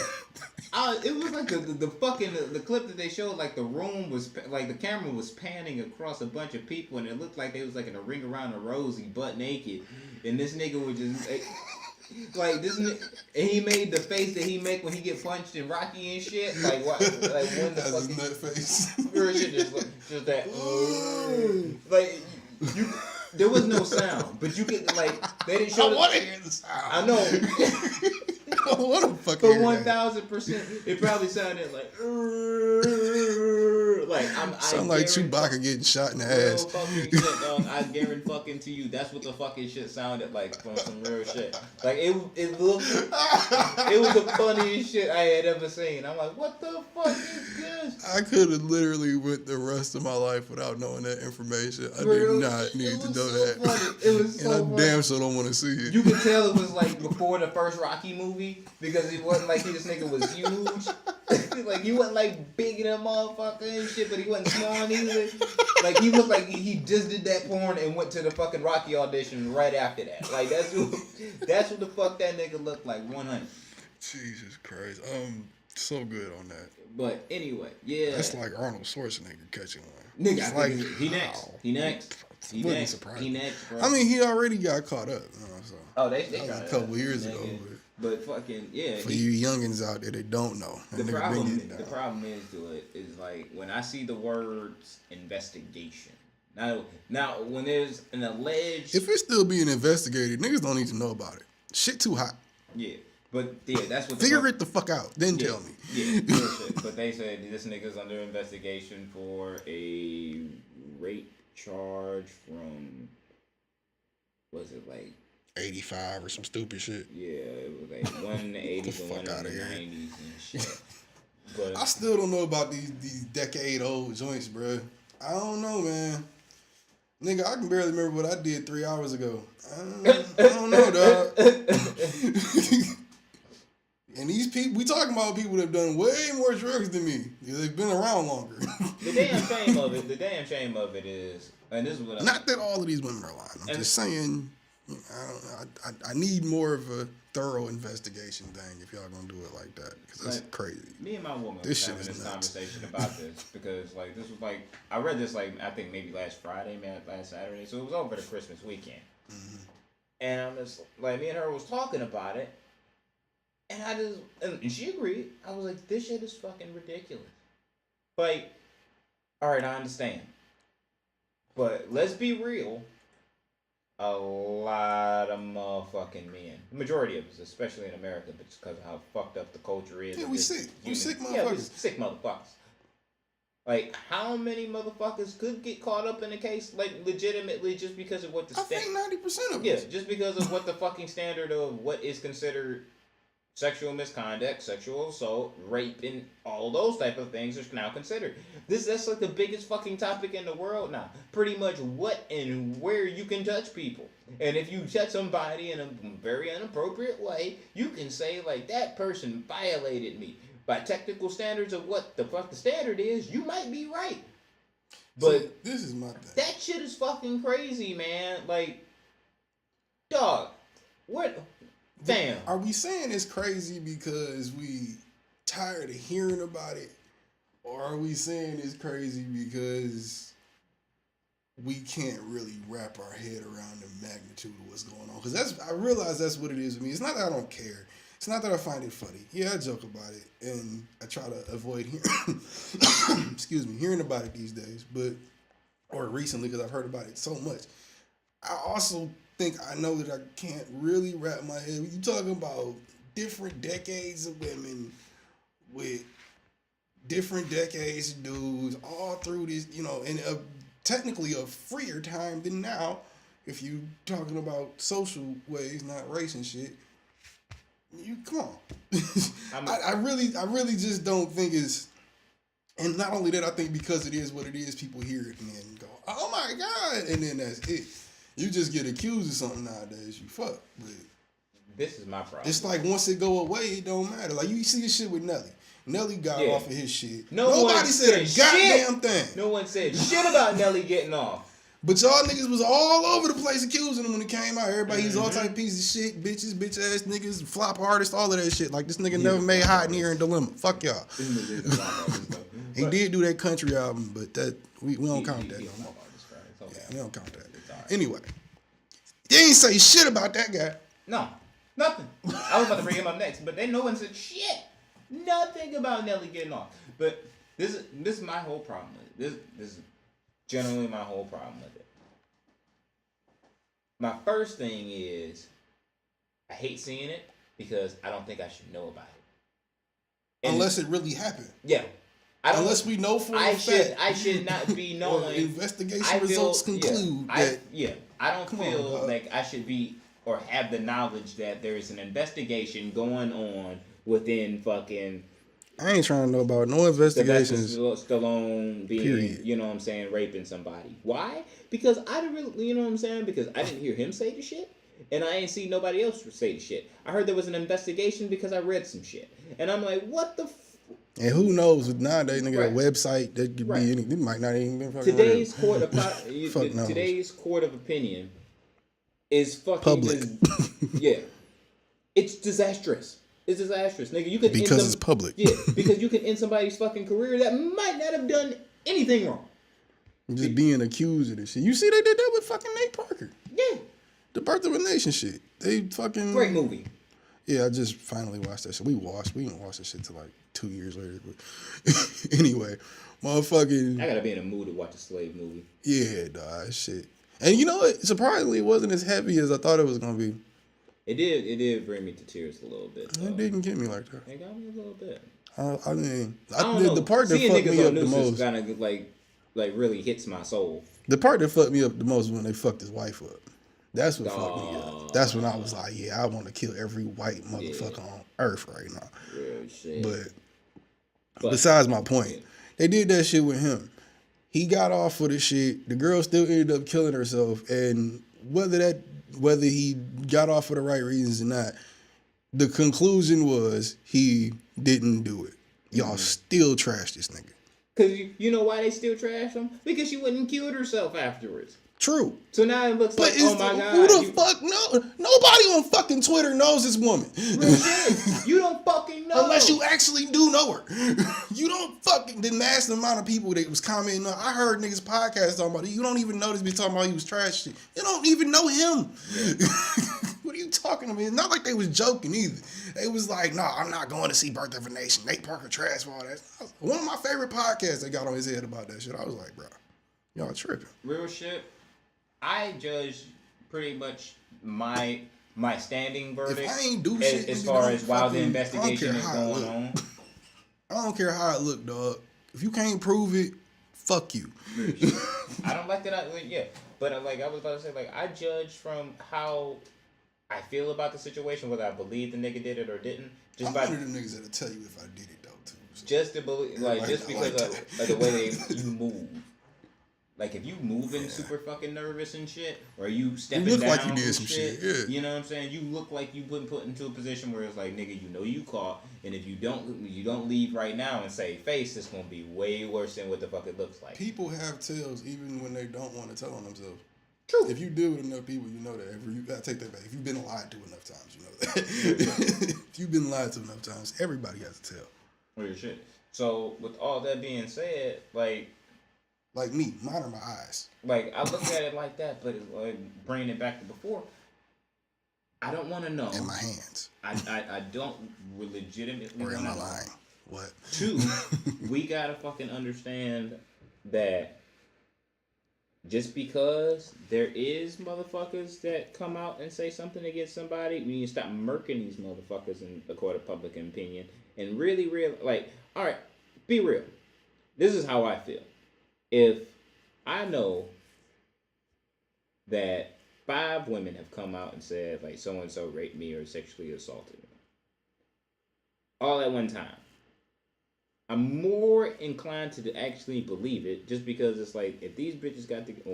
It was like the fucking the clip that they showed, like the room was like the camera was panning across a bunch of people and it looked like they was like in a ring around a rosy, butt naked, and this nigga was just like this, and he made the face that he make when he get punched in Rocky and shit. Like what? Like when the That's fucking his nut face. shit just that. Like you. There was no sound, but you get like they didn't show. I want to hear the sound. I know. I want to fucking For hear that. 1000%, it probably sounded like Sound like Chewbacca getting shot in the real ass. fucking shit, dog. I guarantee fucking to you, that's what the fucking shit sounded like from some real shit. Like it looked, it was the funniest shit I had ever seen. I'm like, what the fuck is this? I could have literally went the rest of my life without knowing that information. I Real, did not need it to was know so that. funny. It was so And I funny. damn sure don't want to see it. You could tell it was like before the first Rocky movie because it wasn't like this nigga was huge. Like he wasn't like big in a motherfucker and shit, but he wasn't small either. Like he looked like he just did that porn and went to the fucking Rocky audition right after that. Like that's what the fuck that nigga looked like. 100. Jesus Christ. So good on that. But anyway, yeah. That's like Arnold Schwarzenegger catching one. Nigga, It's I like, think he next. wow. He next. He Wouldn't next. surprise He me. next, bro. I mean, he already got caught up. So Oh, they that was got a couple years ago. But fucking yeah. For you youngins out there that don't know, The problem is to it is like when I see the words investigation. Now when there's an alleged, if it's still being investigated, niggas don't need to know about it. Shit too hot. Yeah, but yeah, that's what figure it the fuck out. Then yeah, tell me. Yeah, bullshit. But they said this nigga's under investigation for a rape charge from was it like 85 or some stupid shit. Yeah, it was like 180 to 190s and shit. But I still don't know about these decade old joints, bro. I don't know, man. Nigga, I can barely remember what I did 3 hours ago. I don't know, dog. And these people, we talking about people that have done way more drugs than me. They've been around longer. The damn shame of it is, and this is what not that all of these women are lying. I'm just saying, I need more of a thorough investigation thing if y'all gonna do it like that, because that's crazy. Me and my woman was having this conversation about this because like this was like I read this like I think maybe last Saturday, so it was over the Christmas weekend, and I'm just like me and her was talking about it, and and she agreed. I was like, this shit is fucking ridiculous. Like, all right, I understand, but let's be real. A lot of motherfucking men. The majority of us, especially in America, but just because of how fucked up the culture is. Yeah, we sick. We sick motherfuckers. Yeah, we sick motherfuckers. Like, how many motherfuckers could get caught up in a case, like, legitimately just because of what the standard... I think 90% of us. Yeah, just because of what the fucking standard of what is considered sexual misconduct, sexual assault, rape, and all those type of things are now considered. That's like the biggest fucking topic in the world now. Pretty much what and where you can touch people. And if you touch somebody in a very inappropriate way, you can say, like, that person violated me. By technical standards of what the fuck the standard is, you might be right. But see, this is my thing. That shit is fucking crazy, man. Like, dog, what... Damn. Are we saying it's crazy because we tired of hearing about it? Or are we saying it's crazy because we can't really wrap our head around the magnitude of what's going on? Because I realize that's what it is with me. It's not that I don't care. It's not that I find it funny. Yeah, I joke about it. And I try to avoid hearing about it these days. Or recently, because I've heard about it so much. I also think I know that I can't really wrap my head. You talking about different decades of women with different decades of dudes all through this, in technically a freer time than now. If you talking about social ways, not race and shit, you come on. I really just don't think it's. And not only that, I think because it is what it is, people hear it and then go, "Oh my god," and then that's it. You just get accused of something nowadays, you fuck. But this is my problem. It's like once it go away, it don't matter. Like you see this shit with Nelly. Nelly got off of his shit. Nobody said a goddamn thing. No one said shit about Nelly getting off. But y'all niggas was all over the place accusing him when it came out. Everybody, he's all type of pieces of shit, bitches, bitch ass niggas, flop artists, all of that shit. Like this nigga never made Hot in Here and Dilemma. Fuck y'all. He did do that country album, but that we don't count that no more. Yeah, we don't count that. Anyway, you ain't say shit about that guy. No, nothing. I was about to bring him up next, but then no one said shit. Nothing about Nelly getting off. But this is my whole problem with it. This is generally my whole problem with it. My first thing is I hate seeing it because I don't think I should know about it. And unless it really happened. Yeah. Unless we know for a fact. I should not be knowing. Investigation results conclude that. I don't feel like I should be or have the knowledge that there is an investigation going on within fucking. I ain't trying to know about no investigations. Stallone being, period. You know what I'm saying, raping somebody. Why? Because I didn't really, you know what I'm saying? Because I didn't hear him say the shit. And I ain't see nobody else say the shit. I heard there was an investigation because I read some shit. And I'm like, what the and who knows? Nowadays, nigga, a website that could be anything. It might not even be fucking today's court of today's court of opinion is fucking public. Yeah, it's disastrous. It's disastrous, nigga. You could Because it's public. Yeah, because you can end somebody's fucking career that might not have done anything wrong. Just being accused of this shit. You see, they did that with fucking Nate Parker. Yeah. The Birth of a Nation shit. They fucking Great movie. Yeah, I just finally watched that shit. We didn't watch that shit till like 2 years later. But anyway, motherfucking. I gotta be in a mood to watch a slave movie. Yeah, dog, shit. And you know what? Surprisingly, it wasn't as heavy as I thought it was gonna be. It did bring me to tears a little bit. It didn't get me like that. It got me a little bit. I mean, I don't know. The part that Seeing fucked niggas me on up the nooses most. kind of like really hits my soul. The part that fucked me up the most was when they fucked his wife up. That's what fucked me up. That's when I was like, yeah, I want to kill every white motherfucker on earth right now. Real shit. But besides my point, they did that shit with him. He got off for the shit. The girl still ended up killing herself, and whether he got off for the right reasons or not, the conclusion was he didn't do it. Y'all still trash this nigga. Cause you know why they still trash him? Because she wouldn't killed herself afterwards. True. So now it looks like, oh my god. Who the fuck knows? Nobody on fucking Twitter knows this woman. Real shit. You don't fucking know. Unless you actually do know her. You don't fucking, the massive amount of people that was commenting on, I heard niggas podcast talking about it. You don't even know this bitch talking about he was trash shit. You don't even know him. What are you talking about? It's not like they was joking either. They was like, nah, I'm not going to see Birth of a Nation. Nate Parker trash for all that. One of my favorite podcasts that got on his head about that shit. I was like, bro, y'all tripping. Real shit. I judge pretty much my standing verdict if I ain't do shit, as far as while the investigation is going on. I don't care how it look, dog. If you can't prove it, fuck you. I don't like that. But I was about to say, like, I judge from how I feel about the situation, whether I believe the nigga did it or didn't. I'm one of them niggas that'll tell you if I did it though too. So. Just to believe, like, just because of the way you move. Like, if you moving super fucking nervous and shit, or you stepping down, you look like you did some shit. Yeah. You know what I'm saying? You look like you been put into a position where it's like, nigga, you know you caught, and if you don't leave right now and save face, it's gonna be way worse than what the fuck it looks like. People have tails even when they don't want to tell on themselves. True. If you deal with enough people, you know that. You gotta take that back. If you've been lied to enough times, you know that. If you've been lied to enough times, everybody has to tell. Real shit. So with all that being said, like me, mine are my eyes. Like, I look at it like that, but like, bringing it back to before, I don't want to know. In my hands. I don't legitimately or am I know. lying? What? 2, we gotta fucking understand that just because there is motherfuckers that come out and say something against somebody, we need to stop murking these motherfuckers in the court of public opinion and really, like, all right, be real. This is how I feel. If I know that 5 women have come out and said, like, so-and-so raped me or sexually assaulted me, all at one time, I'm more inclined to actually believe it just because it's like, if these bitches got together,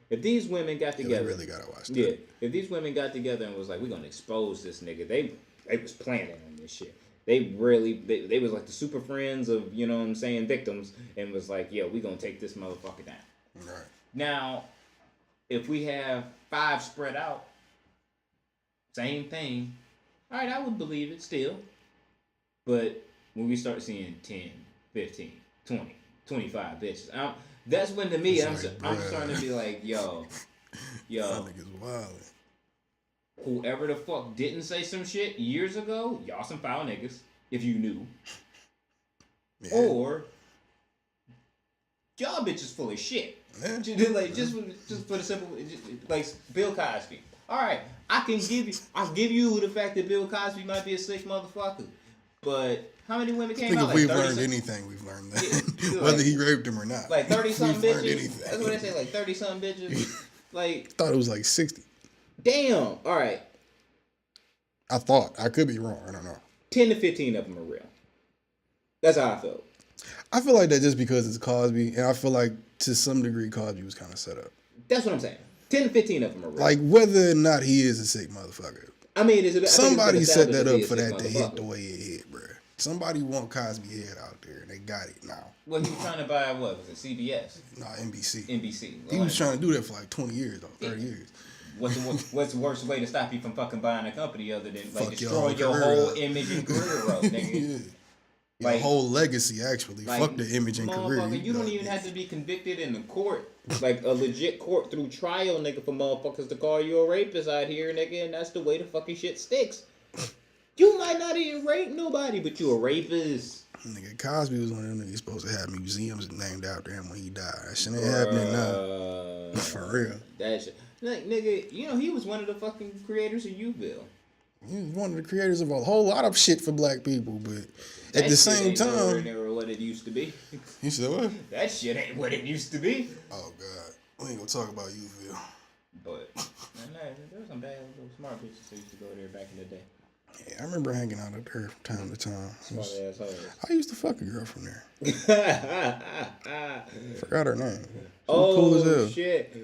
if these women got together. They really gotta watch that. Yeah, if these women got together and was like, we're gonna expose this nigga, they was planning on this shit. They was like the super friends of, you know what I'm saying, victims, and was like, yeah, we gonna take this motherfucker down. Right. Now, if we have 5 spread out, same thing, all right, I would believe it still. But when we start seeing 10, 15, 20, 25 bitches, that's when to me, I'm starting to be like, yo. That nigga's wild. Whoever the fuck didn't say some shit years ago, y'all some foul niggas, if you knew. Yeah. Or y'all bitches full of shit. Yeah. Just for the simple, like Bill Cosby. All right, I'll give you the fact that Bill Cosby might be a sick motherfucker, but how many women came out? If we've learned anything, we've learned that. Yeah, whether he raped him or not. Like 30-something bitches. That's what they say, like 30-something bitches. Like, I thought it was like 60. Damn. All right. I thought. I could be wrong. I don't know. 10 to 15 of them are real. That's how I felt. I feel like that just because it's Cosby, and I feel like to some degree Cosby was kind of set up. That's what I'm saying. 10 to 15 of them are real. Like, whether or not he is a sick motherfucker. I mean, somebody set that up for that to hit the way it hit, bro. Somebody want Cosby head out there, and they got it now. Well, he was trying to buy, what was it, CBS? Nah, NBC. NBC. He was trying to do that for like 20 years, though, 30 years. What's the worst way to stop you from fucking buying a company other than like Fuck destroy your your career whole up. image and career up, nigga? Your Like, whole legacy, actually. like, Fuck the image and career. motherfucker, you don't even have to be convicted in the court, like a legit court through trial, nigga, for motherfuckers to call you a rapist out here, nigga, and that's the way the fucking shit sticks. You might not even rape nobody, but you a rapist. Nigga, Cosby was one of them niggas supposed to have museums named after him when he died. That shit ain't happening now. For real. That shit. Like, nigga, you know, he was one of the fucking creators of Uville. He was one of the creators of a whole lot of shit for black people, but That at the shit same ain't nowhere time... near what it used to be. You said what? That shit ain't what it used to be. Oh, God. We ain't gonna talk about Uville. But, man, there was some bad little smart bitches that used to go there back in the day. Yeah, I remember hanging out up there from time to time. Smart assholes. I used to fuck a girl from there. Forgot her name. She was Oh, cool as hell. shit.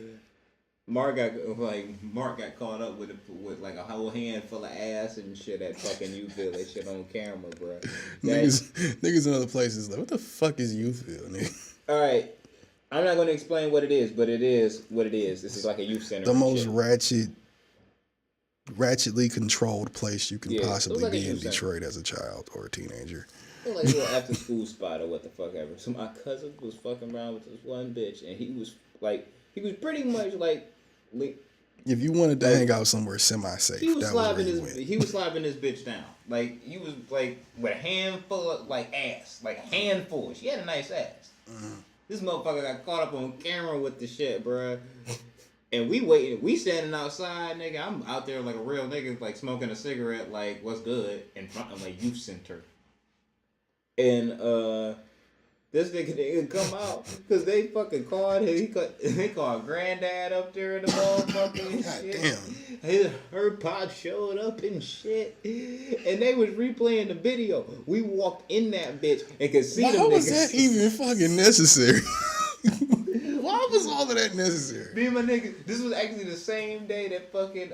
Mark got caught up with like a whole hand full of ass and shit at fucking Uville. That shit on camera, bro. Niggas in other places like, what the fuck is Youthville, nigga? All right, I'm not gonna explain what it is, but it is what it is. This is like a youth center. The most shit. ratchetly controlled place you can possibly like be in Detroit as a child or a teenager. It was like a little after school spot or what the fuck ever. So my cousin was fucking around with this one bitch, and he was pretty much like. If you wanted to hang out somewhere semi-safe, He was that was where you slapping went. he was slapping this bitch down. Like he was like with a handful of like ass, like a handful. She had a nice ass. This motherfucker got caught up on camera with the shit, bruh. And we waiting, we standing outside, nigga. I'm out there like a real nigga, like smoking a cigarette, like what's good in front of a youth center. And this nigga didn't come out because they fucking called him. They called granddad up there in the motherfucking shit. Damn. Her pop showed up and shit, and they was replaying the video. We walked in that bitch and could see them niggas. Why was that even fucking necessary? Why was all of that necessary? Me and my nigga, this was actually the same day that fucking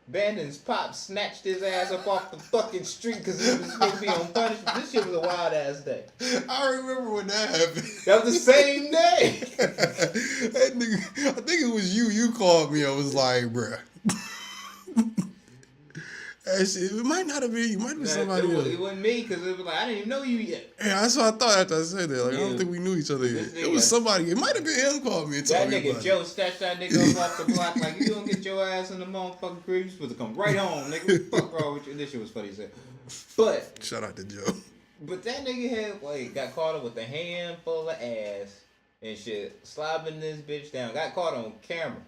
Bandon's pop snatched his ass up off the fucking street because he was supposed to be on punishment. This shit was a wild ass day. I remember when that happened. That was the same day. That nigga, I think it was you. You called me. I was like, bruh. That shit, it might not have been you. It might have been somebody else. It wasn't me because it was like, I didn't even know you yet. Yeah, that's what I thought after I said that. Like, I don't think we knew each other yet. It was somebody. It might have been him called me and told That me nigga about Joe it. snatched that nigga up off the block like, you don't get your ass in the motherfucking crib. You supposed to come right home, nigga. What the fuck wrong with you? This shit was funny as hell. But Shout out to Joe. But that nigga had like got caught up with a handful of ass and shit, slobbing this bitch down. Got caught on camera.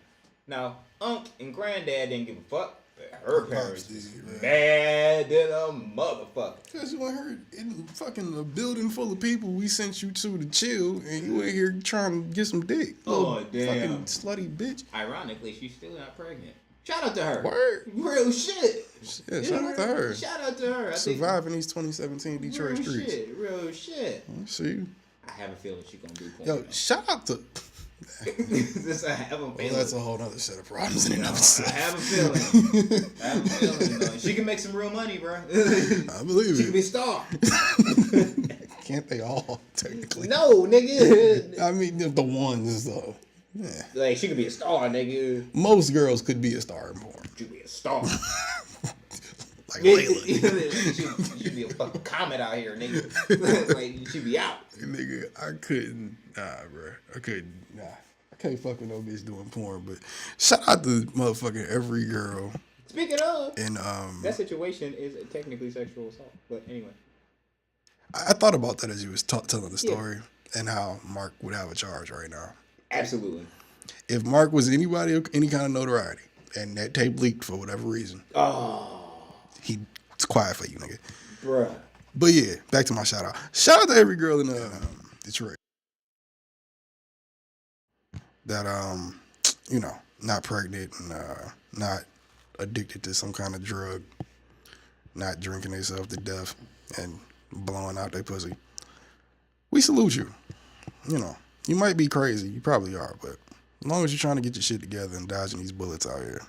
Now, Unc and Granddad didn't give a fuck. But her parents was mad than a motherfucker. Because you heard in fucking a building full of people we sent you to chill, and you ain't here trying to get some dick. Oh, damn. Fucking slutty bitch. Ironically, she's still not pregnant. Shout out to her. Word. Real shit. Yeah, shout out to her. Shout out to her. Surviving these 2017 Detroit real streets. Shit. Real shit. See? I have a feeling she's gonna be Yo, shout out to... This I have a feeling. Well, that's a whole other set of problems in and of itself. I have a feeling. I have a feeling. Though. She can make some real money, bro. I believe She it. can be a star. Can't they all, technically? No, nigga. I mean, the ones, though. Yeah. Like, she could be a star, nigga. Most girls could be a star in porn. She could be a star. Like Layla. She should be a fucking comet out here, nigga. Like, she be out. Nigga, I couldn't. Nah, bro. I couldn't. Nah. I can't fuck with no bitch doing porn, but shout out to motherfucking every girl. Speaking of, And that situation is technically sexual assault. But anyway. I thought about that as you was telling the story and how Mark would have a charge right now. Absolutely. If Mark was anybody of any kind of notoriety and that tape leaked for whatever reason, he's quiet for you, nigga. Bruh. But yeah, back to my shout out. Shout out to every girl in Detroit that you know, not pregnant and not addicted to some kind of drug, not drinking themselves to death and blowing out their pussy. We salute you. You know, you might be crazy, you probably are, but as long as you're trying to get your shit together and dodging these bullets out here,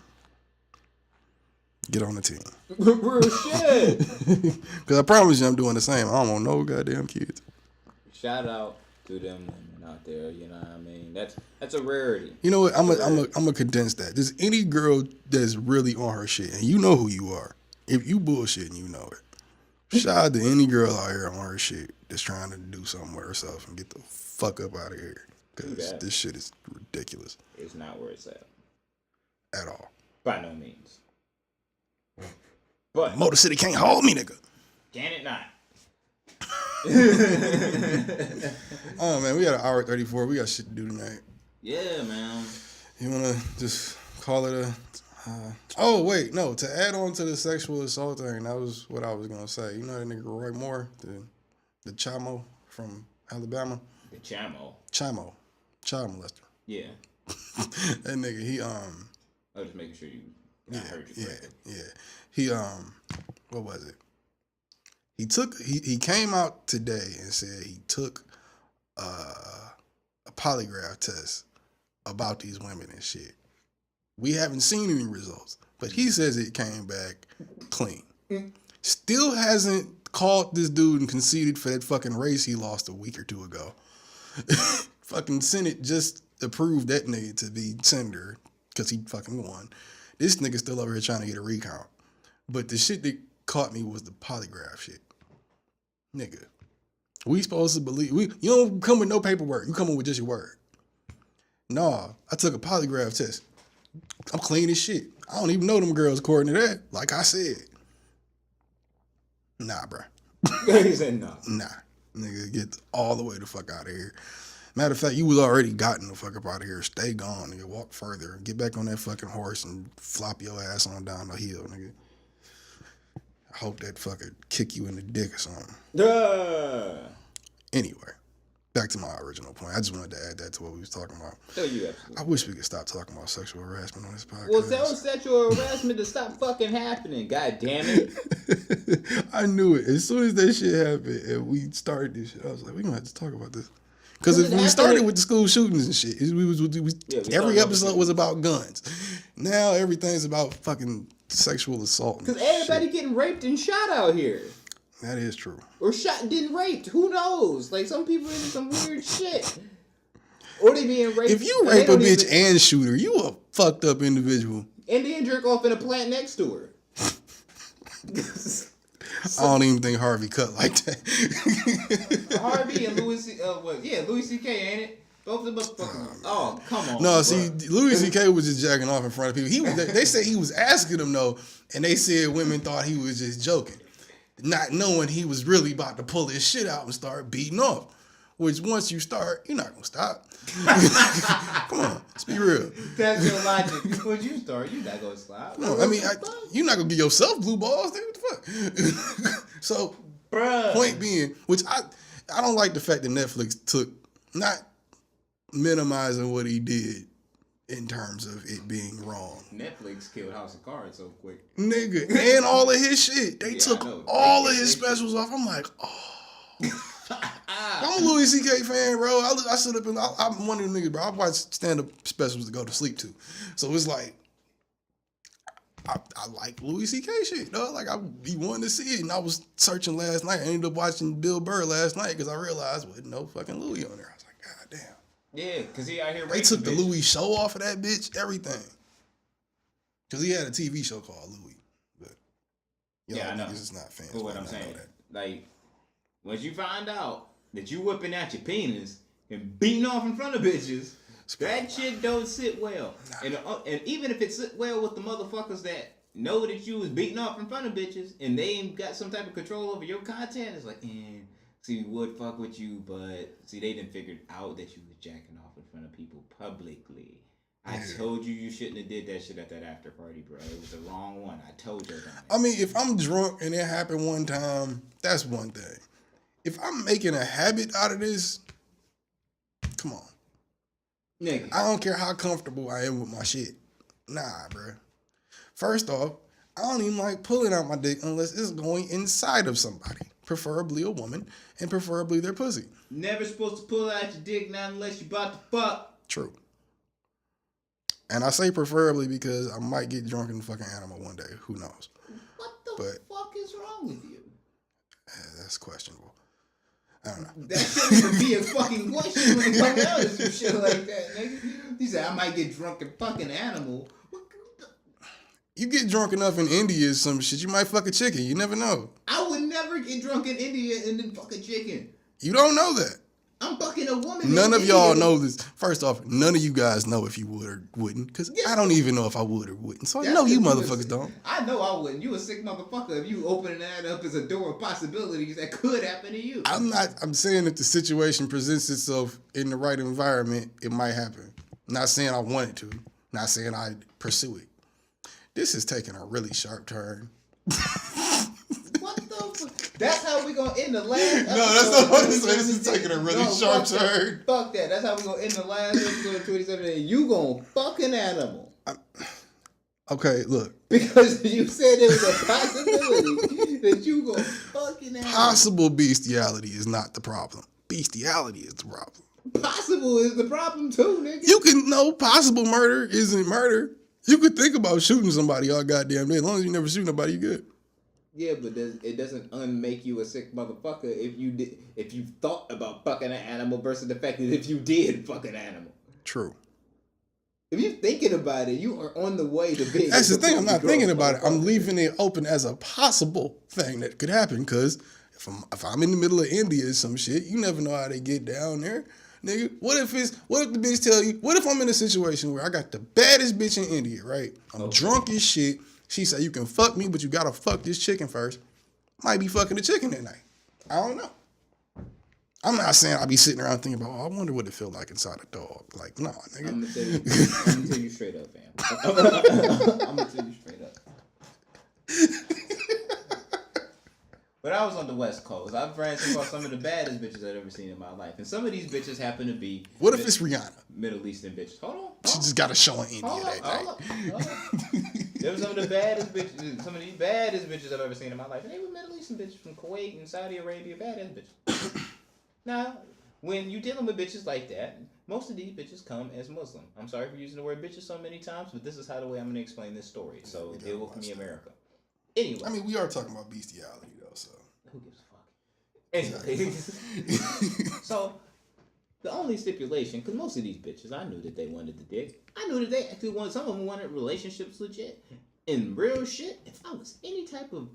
get on the team. Real shit. Because I promise you I'm doing the same. I don't want no goddamn kids. Shout out to them women out there. You know what I mean? That's a rarity. You know what? I'm gonna condense that. There's any girl that's really on her shit, and you know who you are. If you bullshitting, you know it. Shout out to any girl out here on her shit that's trying to do something with herself and get the fuck up out of here. Because this shit is ridiculous. It's not where it's at. At all. By no means. But Motor City can't hold me, nigga. Can it not? Oh man, we got an hour 34. We got shit to do tonight. Yeah, man. You wanna just call it a? Oh wait, no. To add on to the sexual assault thing, that was what I was gonna say. You know that nigga Roy Moore, the Chamo from Alabama. The Chamo. Chamo, child molester. Yeah. That nigga, he I was just making sure I heard you correctly. Yeah. He what was it? He came out today and said he took a polygraph test about these women and shit. We haven't seen any results, but he says it came back clean. Still hasn't called this dude and conceded for that fucking race he lost a week or two ago. Fucking Senate just approved that nigga to be senator because he fucking won. This nigga still over here trying to get a recount. But the shit that caught me was the polygraph shit. Nigga, we supposed to believe you don't come with no paperwork. You coming with just your word. Nah, I took a polygraph test. I'm clean as shit. I don't even know them girls according to that. Like I said. Nah, bro. He said no. Nah. Nigga, get all the way the fuck out of here. Matter of fact, you was already gotten the fuck up out of here. Stay gone, nigga. Walk further. Get back on that fucking horse and flop your ass on down the hill, nigga. I hope that fucker kick you in the dick or something. Anyway, back to my original point. I just wanted to add that to what we was talking about. So you absolutely. I wish we could stop talking about sexual harassment on this podcast. Well, tell sexual harassment to stop fucking happening. God damn it. I knew it. As soon as that shit happened and we started this shit, I was like, we're going to have to talk about this. Because if we started with the school shootings and shit, every episode was about guns. Now everything's about fucking sexual assault. Because everybody getting raped and shot out here. That is true. Or shot and getting raped. Who knows? Like, some people into some weird shit. Or they being raped. If you rape a bitch and shoot her, you a fucked up individual. And then jerk off in a plant next to her. I don't even think Harvey cut like that. Harvey and Louis C.K., ain't it? Both of them fucking. Oh, come on. No, see, Louis C.K. was just jacking off in front of people. They said he was asking them though, and they said women thought he was just joking, not knowing he was really about to pull his shit out and start beating off. Which once you start, you're not gonna stop. Come on, let's be real. That's your logic. Once you start, you're not gonna stop. No, I mean, you're not gonna give yourself blue balls, dude. What the fuck? So, bruh. Point being, which I don't like the fact that Netflix took, not minimizing what he did in terms of it being wrong. Netflix killed House of Cards so quick. Nigga, and all of his shit. They took all of his specials off. I'm like, oh. I'm a Louis C.K. fan, bro. I sit up and I'm one of them niggas, bro. I watch stand-up specials to go to sleep to. So it's like, I like Louis C.K. shit, dog. Like, I be wanting to see it. And I was searching last night. I ended up watching Bill Burr last night because I realized wasn't no fucking Louis on there. I was like, God damn. Yeah, because he out here They took the Louis show off of that bitch, everything. Because he had a TV show called Louis. But yeah, I know. This is not fans. But what I'm saying, like, once you find out that you whipping out your penis and beating off in front of bitches, that shit don't sit well. Nah. And even if it sit well with the motherfuckers that know that you was beating off in front of bitches and they ain't got some type of control over your content, it's like, see, we would fuck with you, but see, they didn't figure out that you was jacking off in front of people publicly. I told you shouldn't have did that shit at that after party, bro. It was the wrong one. I told you that. I mean, if I'm drunk and it happened one time, that's one thing. If I'm making a habit out of this, come on. Nigga. I don't care how comfortable I am with my shit. Nah, bro. First off, I don't even like pulling out my dick unless it's going inside of somebody, preferably a woman, and preferably their pussy. Never supposed to pull out your dick not unless you about to fuck. True. And I say preferably because I might get drunk in the fucking animal one day. Who knows? What the fuck is wrong with you? That's questionable. I don't know. That shouldn't even be a fucking question when it comes down to some shit like that, nigga. He said, I might get drunk and fuck an animal. You get drunk enough in India or some shit, you might fuck a chicken. You never know. I would never get drunk in India and then fuck a chicken. You don't know that. I'm fucking a woman. None of y'all know this. First off, none of you guys know if you would or wouldn't, because I don't even know if I would or wouldn't. So I know you motherfuckers don't. I know I wouldn't. You a sick motherfucker if you opening that up as a door of possibilities that could happen to you. I'm saying if the situation presents itself in the right environment, it might happen. Not saying I want it to. Not saying I pursue it. This is taking a really sharp turn. What the fuck? That's how we gonna end the last episode. No, that's not what I'm saying. This is taking a really sharp turn. Fuck that. That's how we gonna end the last episode of 2017. You gonna fuck an animal. Okay, look. Because you said there was a possibility that you gonna fuck an animal. Possible bestiality is not the problem. Bestiality is the problem. Possible is the problem too, nigga. You can know possible murder isn't murder. You could think about shooting somebody all goddamn day. As long as you never shoot nobody, you good. Yeah, but it doesn't unmake you a sick motherfucker if you thought about fucking an animal versus the fact that if you did fuck an animal. True. If you're thinking about it, you are on the way to being. That's the thing. I'm not thinking about it. I'm leaving it open as a possible thing that could happen. Because if I'm in the middle of India or some shit, you never know how they get down there, nigga. What if the bitch tell you? What if I'm in a situation where I got the baddest bitch in India, right? I'm drunk as shit. She said you can fuck me, but you gotta fuck this chicken first. Might be fucking the chicken that night. I don't know. I'm not saying I'll be sitting around thinking about, I wonder what it feel like inside a dog. Like, nah, nigga. I'm gonna tell you straight up, fam. I'm gonna tell you straight up. When I was on the West Coast, I've ran across some of the baddest bitches I've ever seen in my life. And some of these bitches happen to be... What if it's Rihanna? Middle Eastern bitches. Hold on. She just got a show in India that night. There were some of the baddest bitches, some of the baddest bitches I've ever seen in my life. And they were Middle Eastern bitches from Kuwait and Saudi Arabia, badass bitches. Now, when you dealing with bitches like that, most of these bitches come as Muslim. I'm sorry for using the word bitches so many times, but this is how the way I'm going to explain this story. So, deal with me, America. Anyway. I mean, we are talking about bestiality, though, so. Who gives a fuck? Anyway. So, the only stipulation, because most of these bitches, I knew that they wanted the dick. I knew that they actually wanted, some of them wanted relationships legit. And real shit, if I was any type of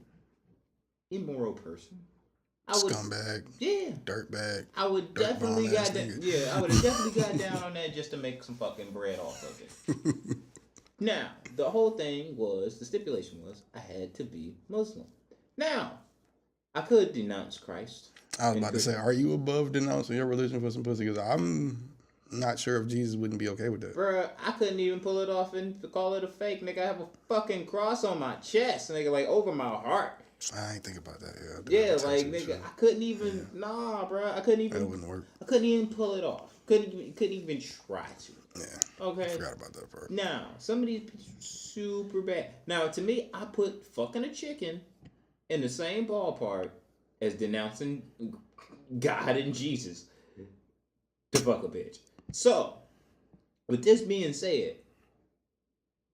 immoral person, I would, scumbag, dirtbag. I would definitely got down. Yeah, I would have definitely got down on that just to make some fucking bread off of it. Now, the whole thing was, the stipulation was, I had to be Muslim. Now, I could denounce Christ. I was about to say, are you above denouncing your religion for some pussy? Because I'm not sure if Jesus wouldn't be okay with that. Bruh, I couldn't even pull it off and call it a fake. Nigga, I have a fucking cross on my chest, nigga, like over my heart. I ain't think about that. Yeah, like nigga, I couldn't even. Yeah. Nah, bro, I couldn't even. That wouldn't work. I couldn't even pull it off. Couldn't even try to. Yeah. Okay. I forgot about that part. Now, some of these bitches super bad. Now, to me, I put fucking a chicken in the same ballpark as denouncing God and Jesus to fuck a bitch. So, with this being said.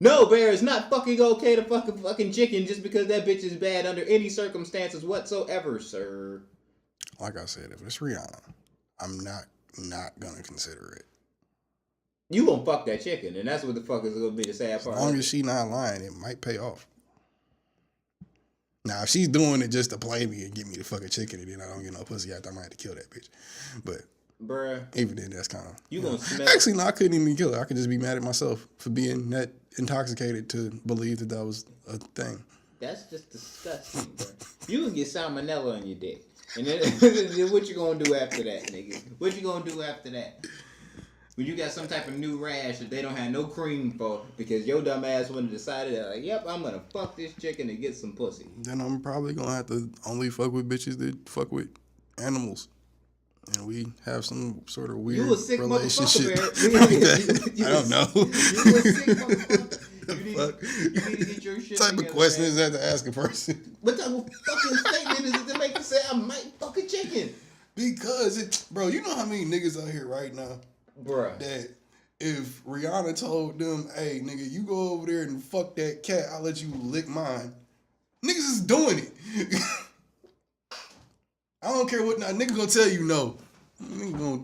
No, Bear, it's not fucking okay to fuck a fucking chicken just because that bitch is bad under any circumstances whatsoever, sir. Like I said, if it's Rihanna, I'm not gonna consider it. You gonna fuck that chicken, and that's what the fuck is gonna be the sad part. As long as she not lying, it might pay off. Now, if she's doing it just to play me and get me to fuck a chicken and then I don't get no pussy after, I might have to kill that bitch. But... bruh. Even then, that's kind of... You gonna smell... Actually, no, I couldn't even kill her. I could just be mad at myself for being that intoxicated to believe that was a thing. That's just disgusting, bro. You can get salmonella on your dick. And then what you gonna do after that, nigga? What you gonna do after that? When you got some type of new rash that they don't have no cream for because your dumb ass went and decided that, like, yep, I'm gonna fuck this chicken and get some pussy. Then I'm probably gonna have to only fuck with bitches that fuck with animals. And we have some sort of weird relationship. I don't know. You a sick motherfucker. You need to get your shit together. What type of question is that to ask a person? What type of fucking statement is it to make you say I might fuck a chicken? Because, bro, you know how many niggas out here right now? Bruh. That if Rihanna told them, hey, nigga, you go over there and fuck that cat, I'll let you lick mine. Niggas is doing it. I don't care what nigga gonna tell you no.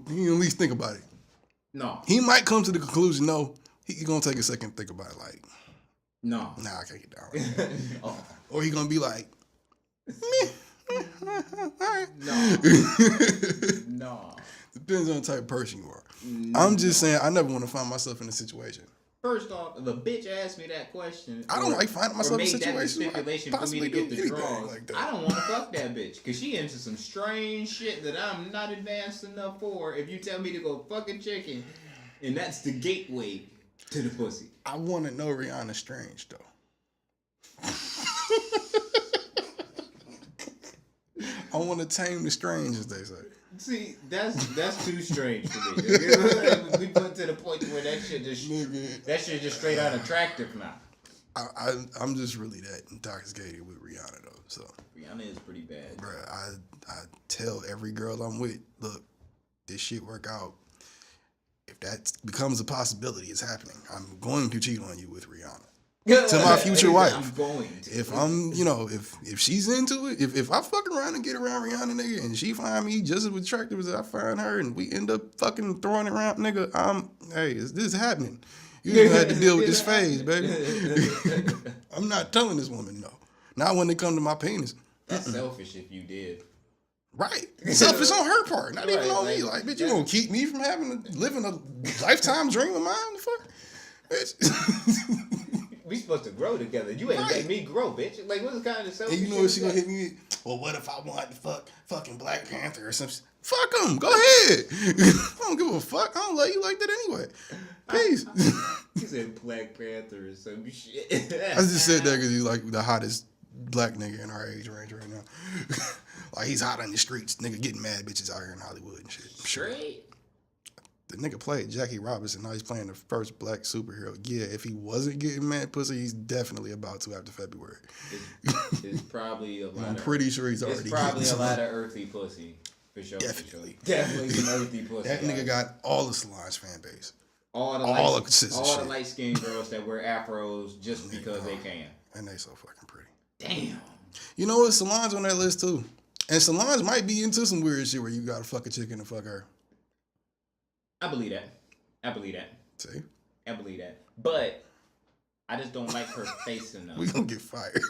He at least think about it. No. He might come to the conclusion no. He gonna take a second to think about it. Like, no. Nah, I can't get down with that. Oh. Or he gonna be like, meh. Alright. No. Depends on the type of person you are. No. I'm just saying, I never want to find myself in a situation. First off, if a bitch asked me that question, I don't like finding myself in a situation. That stipulation for me to get the draws. Like I don't want to fuck that bitch because she into some strange shit that I'm not advanced enough for. If you tell me to go fuck a chicken, and that's the gateway to the pussy. I want to know Rihanna strange though. I want to tame the strange, as they say. See, that's too strange for me. We put to the point where that shit just straight out attractive now. I'm just really that intoxicated with Rihanna though. So Rihanna is pretty bad. Bruh, I tell every girl I'm with, look, this shit work out. If that becomes a possibility, it's happening. I'm going to cheat on you with Rihanna. To my future wife. I'm going to. If I'm, if she's into it, if I fuck around and get around Rihanna, nigga, and she find me just as attractive as I find her, and we end up fucking throwing it around, nigga, this is happening. You just had to deal with this phase, baby. I'm not telling this woman no. Not when it come to my penis. That's selfish if you did. Right. Selfish on her part, not even on me. Like, bitch, you gonna keep me from living a lifetime dream of mine? The fuck? Bitch. We supposed to grow together. You ain't let me grow, bitch. Like, what's kind of selfish? And you know what she gonna hit me with? Well, what if I wanted to fucking Black Panther or something? Fuck him. Go ahead. I don't give a fuck. I don't love you like that anyway. Peace. He said Black Panther or some shit. I just said that because he's like the hottest black nigga in our age range right now. Like, he's hot on the streets. Nigga getting mad bitches out here in Hollywood and shit. Straight. The nigga played Jackie Robinson. Now he's playing the first black superhero. Yeah, if he wasn't getting mad pussy, he's definitely about to after February. It's probably a lot. I'm pretty sure he's already. It's probably a lot of earthy pussy for sure. Definitely, for sure. Definitely some earthy pussy. That nigga got all the Solange fan base. All the light skinned girls that wear afros just because they can. And they so fucking pretty. Damn. You know what? Solange on that list too. And Solange might be into some weird shit where you gotta fuck a chicken and fuck her. I believe that. See? I believe that. But I just don't like her face enough. We gonna get fired.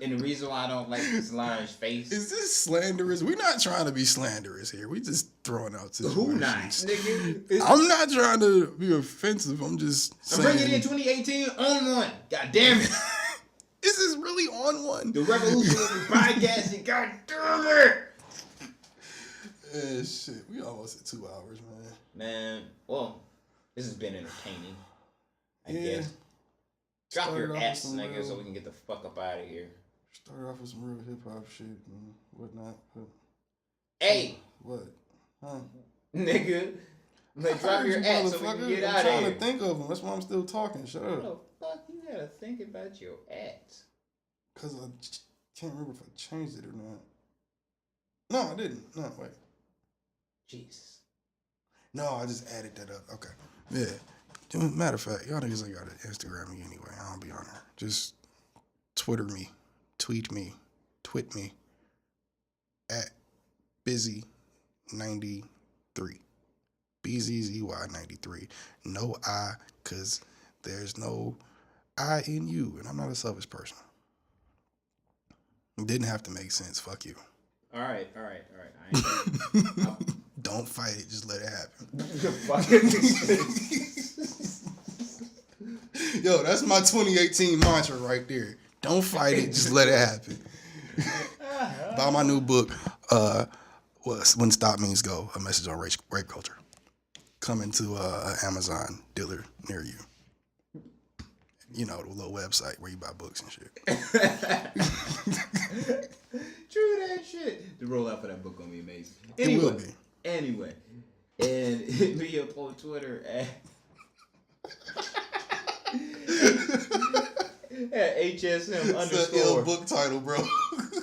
And the reason why I don't like Solange's face is this slanderous? We're not trying to be slanderous here. We just throwing out situations. Who not, nigga? I'm not trying to be offensive. I'm just saying. I'm bringing it in 2018 on one. God damn it. This is really on one. The revolution of the podcasting. God damn it. Shit. We almost at 2 hours, man. Man, well, this has been entertaining. I guess. Drop your ass, nigga, so we can get the fuck up out of here. Start off with some real hip hop shit and whatnot. Hey! What? Huh? Nigga. Like, drop your ass so we can get out of here. I'm trying to think of them. That's why I'm still talking. Shut up. What the fuck? You gotta think about your ass. Because I can't remember if I changed it or not. No, I didn't. No, wait. Jesus. No, I just added that up. Okay. Yeah. Matter of fact, y'all niggas ain't got to Instagram me anyway. I don't be on there. Just Twitter me, tweet me, twit me at busy93. BZZY93. No I, because there's no I in you, and I'm not a selfish person. It didn't have to make sense. Fuck you. All right. Don't fight it. Just let it happen. Yo, that's my 2018 mantra right there. Don't fight it. Just let it happen. Buy my new book, When Stop Means Go, A Message on Rape Culture. Coming to an Amazon dealer near you. You know, the little website where you buy books and shit. True that shit. The rollout for that book gonna be amazing. It will be. Anyway, and hit me up on Twitter at HSM _ It's an ill book title, bro.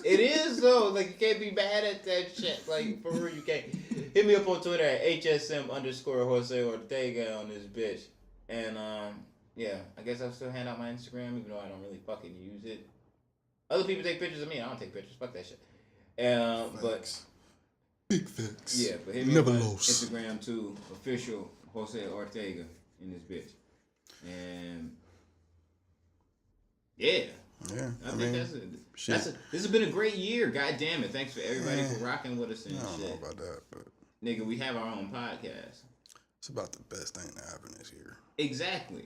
It is though. Like, you can't be mad at that shit. Like, for real, you can't. Hit me up on Twitter at HSM _ Jose Ortega on this bitch. And yeah, I guess I'll still hand out my Instagram even though I don't really fucking use it. Other people take pictures of me. I don't take pictures. Fuck that shit. But Facts. Big facts. yeah, but hit me Never up on lost. Instagram too, official Jose Ortega in this bitch, and yeah. Yeah, I I think mean, that's shit. this has been a great year. God damn it! Thanks for everybody for rocking with us and I don't know shit. about that, but Nigga, we have our own podcast. it's about the best thing that happened this year. Exactly.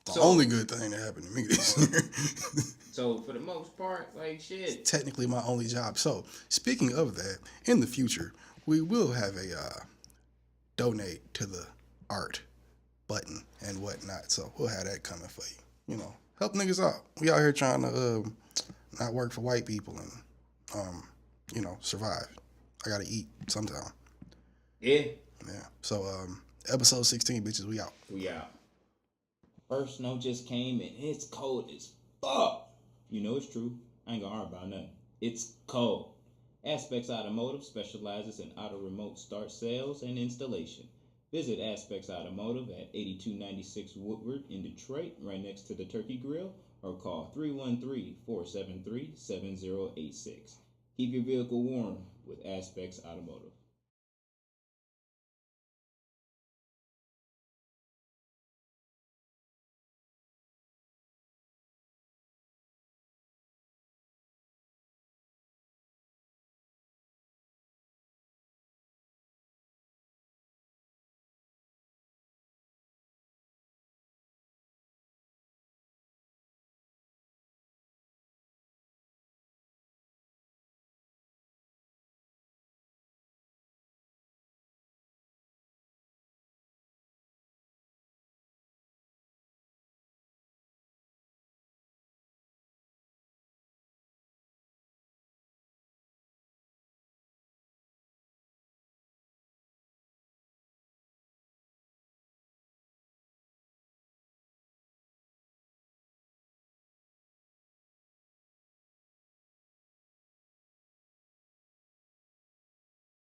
The So- only good thing that happened to me this year. So for the most part, like shit. Technically, my only job. So, speaking of that, in the future, we will have a donate to the art button and whatnot. So we'll have that coming for you. You know, help niggas out. We out here trying to not work for white people and survive. I gotta eat sometime. Yeah. Yeah. So episode 16, bitches, we out. We out. First snow just came and it's cold as fuck. You know it's true. I ain't gonna argue about nothing. It's cold. Aspects Automotive specializes in auto remote start sales and installation. Visit Aspects Automotive at 8296 Woodward in Detroit, right next to the Turkey Grill, or call 313-473-7086. Keep your vehicle warm with Aspects Automotive.